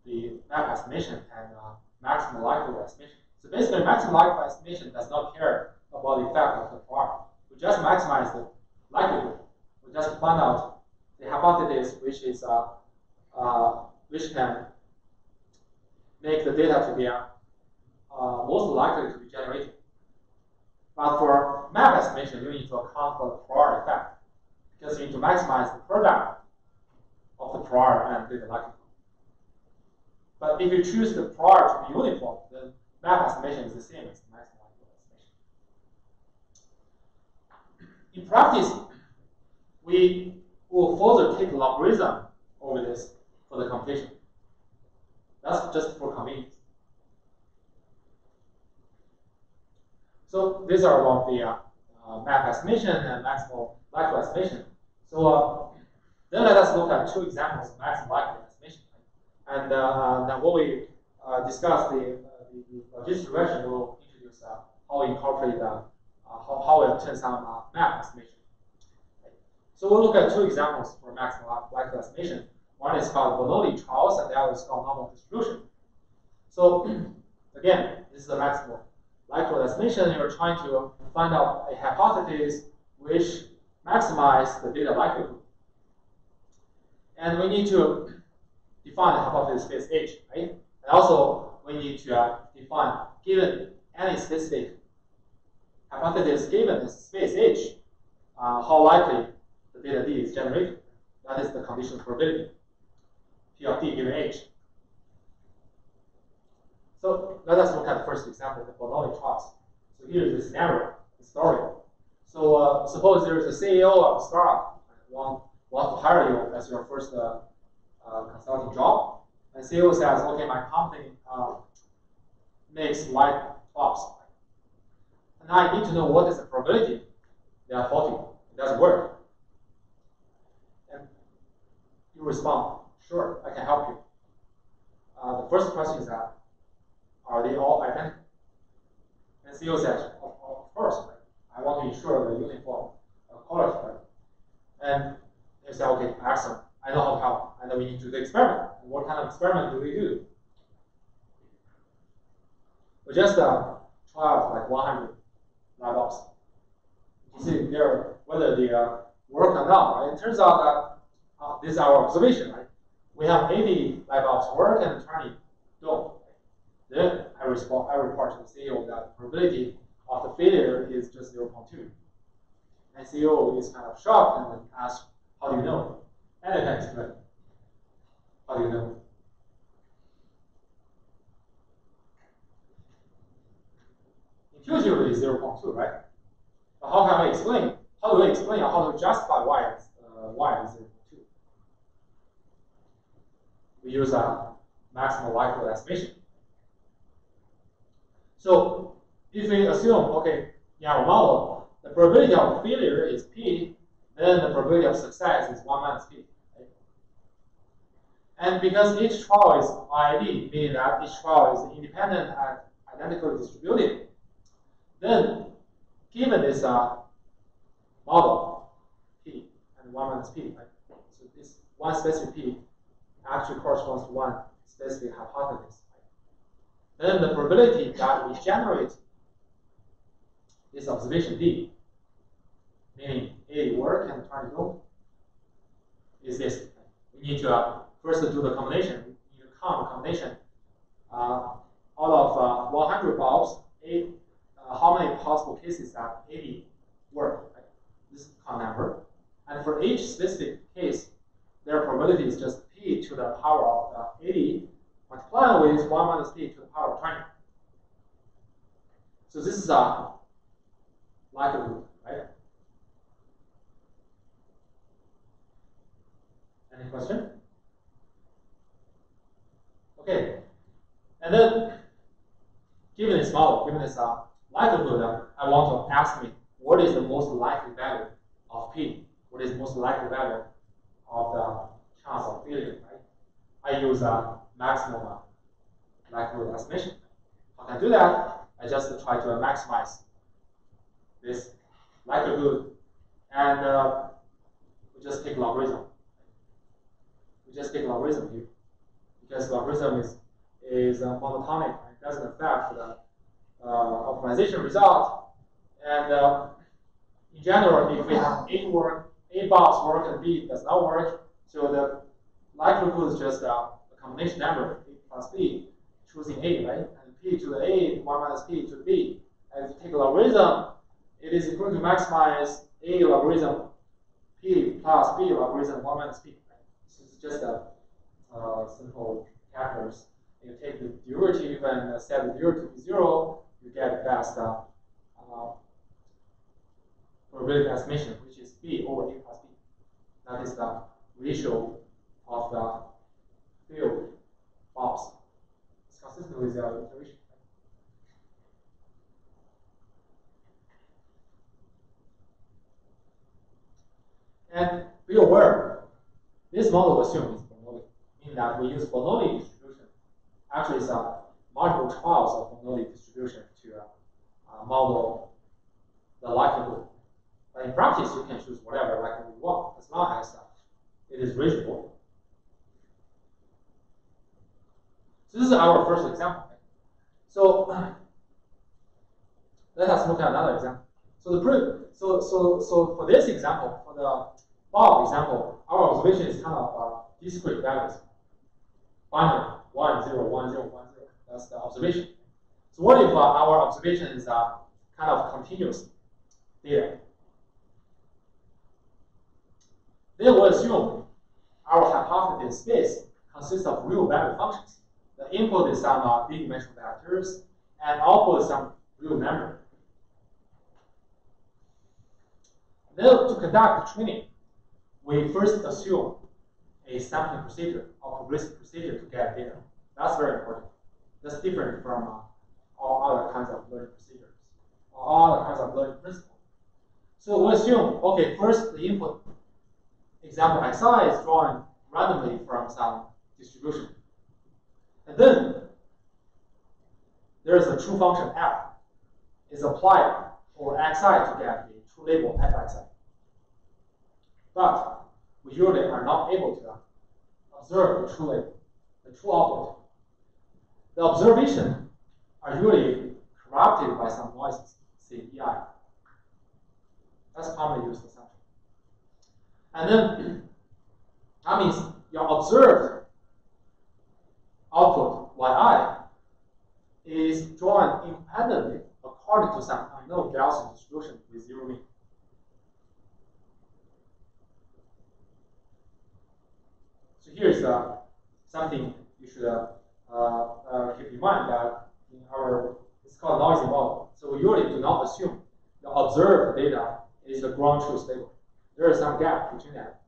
the map estimation and maximum likelihood estimation. So basically, maximum likelihood estimation does not care about the effect of the prior. We just maximize the likelihood. We just find out the hypothesis which can make the data to be most likely to be generated. But for map estimation, you need to account for the prior effect because you need to maximize the product of the prior and data likelihood. But if you choose the prior to be uniform, then map estimation is the same as the maximum likelihood estimation. In practice, we will further take logarithm over this for the computation. That's just for convenience. So these are about the map estimation and maximum likelihood estimation. So then let us look at two examples of maximum likelihood estimation. And then when we discuss the logistic regression, we will introduce how we incorporate how we obtain some map estimation. So we'll look at two examples for maximum likelihood estimation. One is called Bernoulli-Charles, and the other is called normal distribution. So again, this is the maximum likelihood estimation. You're trying to find out a hypothesis which maximizes the data likelihood. And we need to define the hypothesis space H, right? And also, we need to define, given any specific hypothesis given in space H, how likely the data D is generated. That is the conditional probability, P of D given H. So let us look at the first example, the Bernoulli-Charles. So here is the scenario, the story. So suppose there is a CEO of a startup wants to hire you as your first consulting job, and CEO says, okay, my company makes light bulbs, and I need to know what is the probability they are faulty, it doesn't work. And you respond, sure, I can help you. The first question is that, are they all identical? And CEO says, of course, right? I want to ensure the uniform quality, right? And you say, okay, excellent. I know how to help. And then we need to do the experiment. And what kind of experiment do we do? We just try out like 100 light bulbs to see whether they work or not. Right? It turns out that this is our observation. Right? We have 80 light bulbs work and 20 don't. Then I report to the CEO that the probability of the failure is just 0.2. And CEO is kind of shocked and then asks, how do you know? And I can explain. How do you know? Intuitively, 0.2, right? But how can we explain? How do we explain or how do we justify why it's 0.2? We use a maximum likelihood estimation. So if we assume, okay, in our model, the probability of failure is P, then the probability of success is 1 minus P. Right? And because each trial is IID, meaning that each trial is independent and identically distributed, then given this model, P and 1 minus P, right? So this one specific P actually corresponds to one specific hypothesis. Right? Then the probability that we generate this observation D, meaning 80 work and 20 don't, is this. We need to first do the combination. We need to count the combination out of 100 bulbs, how many possible cases that 80 work. Right? This is the count number. And for each specific case, their probability is just P to the power of 80 with 1 minus p to the power of 20. So this is a likelihood, right? Any question? Okay. And then, given this model, given this likelihood, I want to ask me what is the most likely value of p? What is the most likely value of the chance of failure, right? I use a maximum likelihood estimation. How can I do that? I just try to maximize this likelihood, and we just take logarithm. We just take logarithm here, because logarithm is monotonic and doesn't affect the optimization result. And in general, if we have A box work and B does not work, so the likelihood is just a combination number, A plus B, choosing A, right? And P to the A, 1 minus P to the B. And if you take a logarithm, it is going to maximize A logarithm P plus B logarithm 1 minus P. Right? This is just a simple calculus. You take the derivative and set the derivative to 0, you get the best probability estimation, which is B over A plus B. That is the ratio of the field box. It's consistent with the iteration. And be aware, this model assumes Bernoulli, meaning that we use Bernoulli distribution. Actually, it's multiple trials of Bernoulli distribution to model the likelihood. But in practice, you can choose whatever likelihood you want, as long as it is reasonable. So this is our first example. So let us look at another example. So for this example, for the Bob example, our observation is kind of discrete values. Binary 1, 0, 1, 0, 1, 0. That's the observation. So what if our observation is kind of continuous data? Then we assume our hypothesis space consists of real value functions. The input is some big-dimensional vectors, and output is some real number. Then to conduct the training, we first assume a sampling procedure or probabilistic procedure to get data. That's very important. That's different from all other kinds of learning procedures, or all other kinds of learning principles. So we assume, okay, first the input example xi is drawn randomly from some distribution. And then there is a true function f is applied for xi to get the true label fxi. But we usually are not able to observe the true label, the true output. The observation are usually corrupted by some noises, say EI. That's commonly used assumption. And then that means your observed output yi is drawn independently according to some unknown Gaussian distribution with zero mean. So here's something you should keep in mind, that in it's called noisy model. So we usually do not assume the observed data is the ground truth label. There is some gap between that.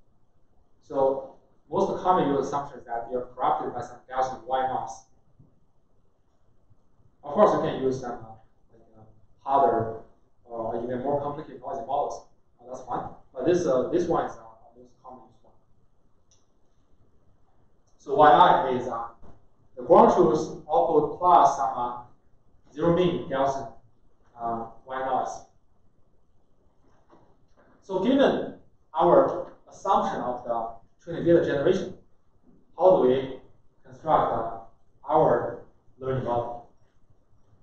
So most common used assumption is that they are corrupted by some Gaussian Y noise. Of course, you can use some harder or even more complicated noisy models. That's fine. But this one is the most common used one. So yi is the ground truth output plus some zero mean Gaussian Y noise. So given our assumption of the training data generation, how do we construct our learning model?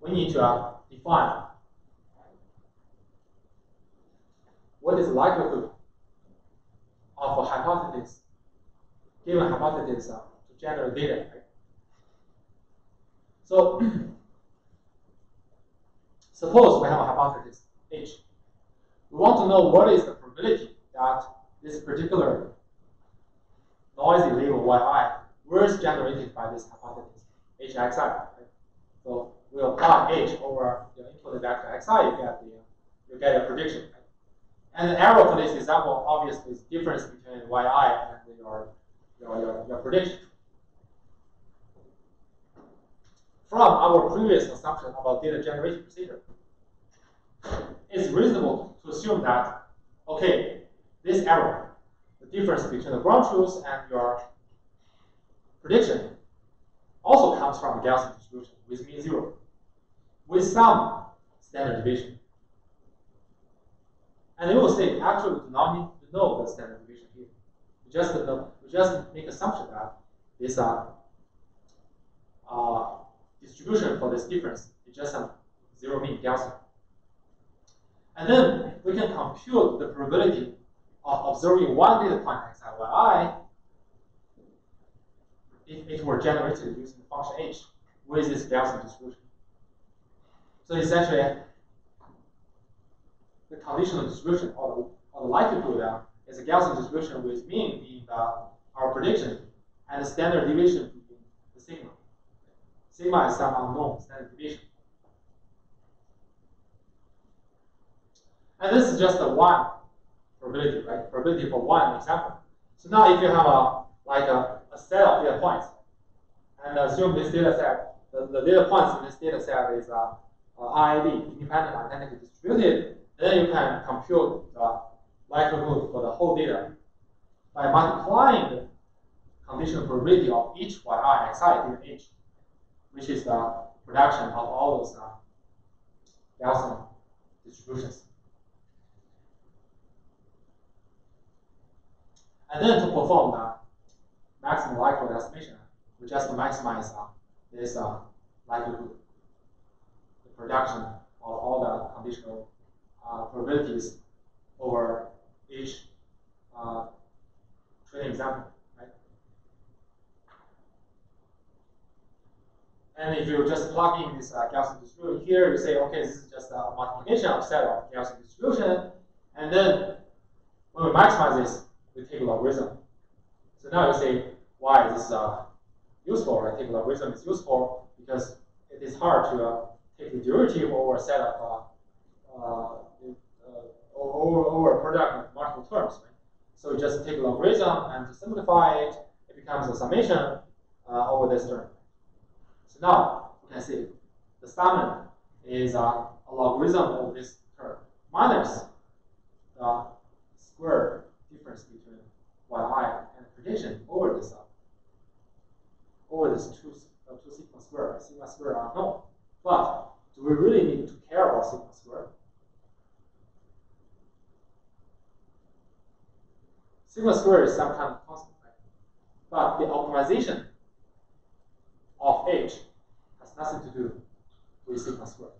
We need to define what is the likelihood of a hypothesis, given hypothesis to generate data. Right? So suppose we have a hypothesis H. We want to know what is the probability that this particular noisy label yi was generated by this hypothesis HXI. Right? So we apply H over your input vector XI, you get a prediction. Right? And the error for this example obviously is difference between YI and your prediction. From our previous assumption about data generation procedure, it's reasonable to assume that, okay, this error, the difference between the ground truth and your prediction, also comes from the Gaussian distribution with mean 0, with some standard deviation. And you will say, actually, we do not need to know the standard deviation here. We just make assumption that this distribution for this difference is just a zero mean Gaussian. And then we can compute the probability of observing one data point xi, yi if it were generated using the function h with this Gaussian distribution. So essentially, the conditional distribution or the likelihood is a Gaussian distribution with mean being our prediction and the standard deviation being the sigma. Sigma is some unknown standard deviation. And this is just a one probability, right? Probability for one example. So now if you have a set of data points, and assume this data set, the data points in this data set is IID, independent identically distributed, then you can compute the likelihood for the whole data by multiplying the conditional probability of each yi xi in h, which is the production of all those Gaussian distributions. And then to perform the maximum likelihood estimation, we just maximize this likelihood, the production of all the conditional probabilities over each training example, right? And if you just plug in this Gaussian distribution here, you say, okay, this is just a multiplication of set of Gaussian distribution, and then when we maximize this, we take a logarithm. So now you say, why is this useful, right? Take a logarithm is useful because it is hard to take the derivative over a set of over a product of multiple terms, right? So you just take a logarithm, and to simplify it, it becomes a summation over this term. So now you can see the summand is a logarithm of this term minus the square difference between yi and prediction over this two sigma square. Sigma square are unknown, but do we really need to care about sigma square? Sigma square is some kind of constant, right? But the optimization of h has nothing to do with sigma square.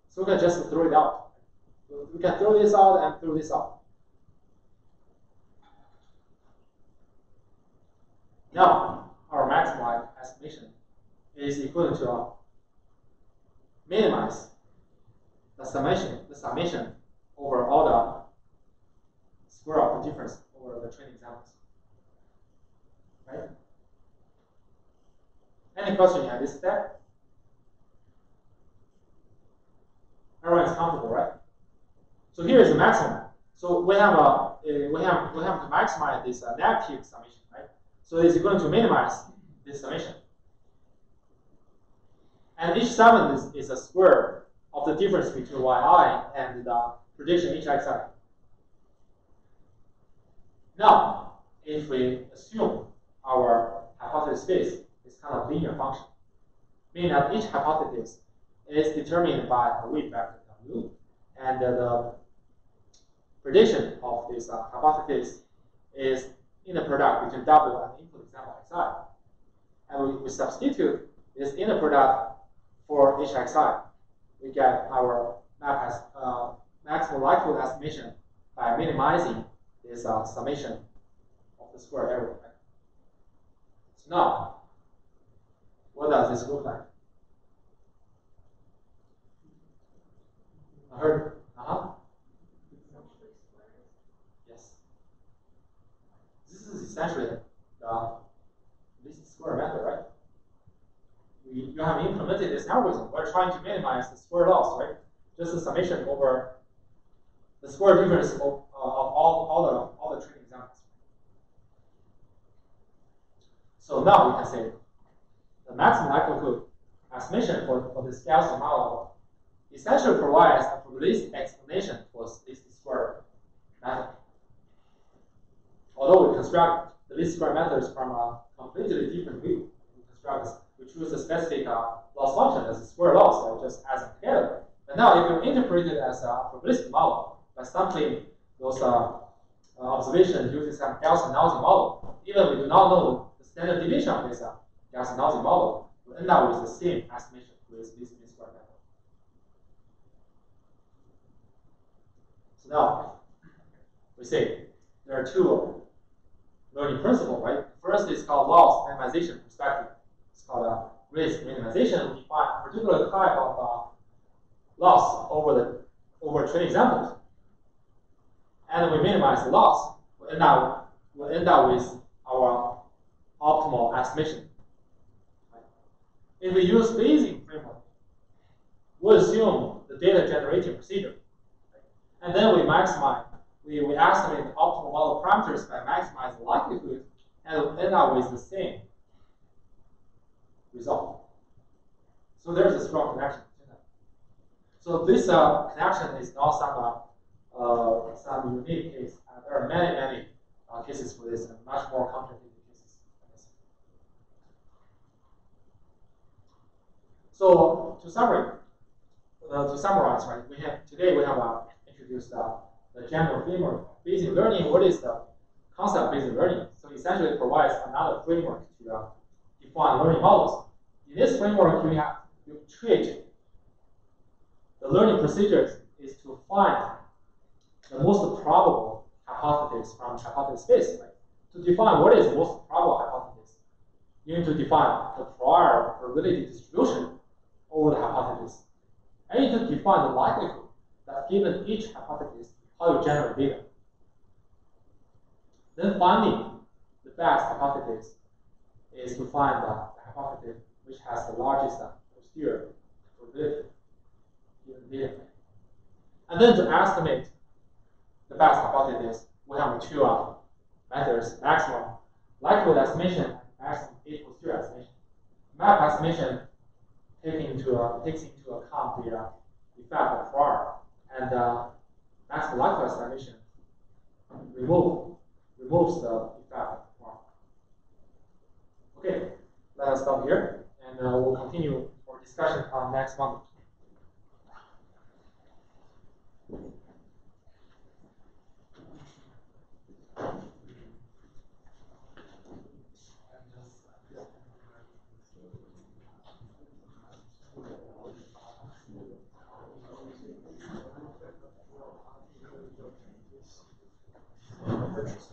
So we can just throw it out. We can throw this out and throw this out. Now, our maximum estimation is equivalent to minimize the summation over all the square of the difference over the training examples. Right? Any question at this step? Everyone is comfortable, right? So here is the maximum. So we have to maximize this negative summation, right? So it's going to minimize this summation. And each summand is a square of the difference between yi and the prediction hxi. Now, if we assume our hypothesis space is kind of linear function, meaning that each hypothesis is determined by a weight vector w, and the prediction of this hypothesis is inner product between w and input example xi. And we substitute this inner product for hxi. We get our map as maximum likelihood estimation by minimizing this summation of the square error. Right? So now, what does this look like? I heard. Yes. This is essentially the least square method, right? you have implemented this algorithm, we're trying to minimize the square loss, right? Just the summation over the square difference of all the training examples. So now we can say the maximum likelihood estimation for this Gaussian model essentially provides a probabilistic explanation for least square method. Although we construct the least square methods from a completely different view, we choose a specific loss function as a square loss, right? Just add them together. But now, if you interpret it as a probabilistic model by sampling those observations using some Gaussian model, even we do not know the standard deviation of this Gaussian model, we end up with the same estimation with this mean square method. So now, we say there are two learning principles, right? First is called loss minimization perspective. It's called risk minimization. We define a particular type of loss over training examples, and we minimize the loss. We end up with our optimal estimation. Right? If we use Bayesian framework, we assume the data generating procedure, right? And then we maximize. We estimate the optimal model parameters by maximizing the likelihood, and we end up with the same result. So there's a strong connection between them. So this connection is not some unique case. There are many cases for this, and much more complicated cases. So to summarize, right? Today we have introduced the general framework of Bayesian learning. What is the concept of Bayesian learning? So essentially, it provides another framework to define learning models. In this framework, you treat the learning procedures is to find the most probable hypothesis from hypothesis space. Right? To define what is the most probable hypothesis, you need to define the prior probability distribution over the hypothesis. And you need to define the likelihood that given each hypothesis, how you generate data. Then finding the best hypothesis is to find the hypothesis which has the largest posterior probability given data. And then to estimate the best hypothesis, we have two methods: maximum likelihood estimation and maximum posterior estimation. Map estimation takes into account the effect of prior, and maximum likelihood estimation removes the effect of prior. Okay, let us stop here, and we'll continue our discussion on next month. Purchase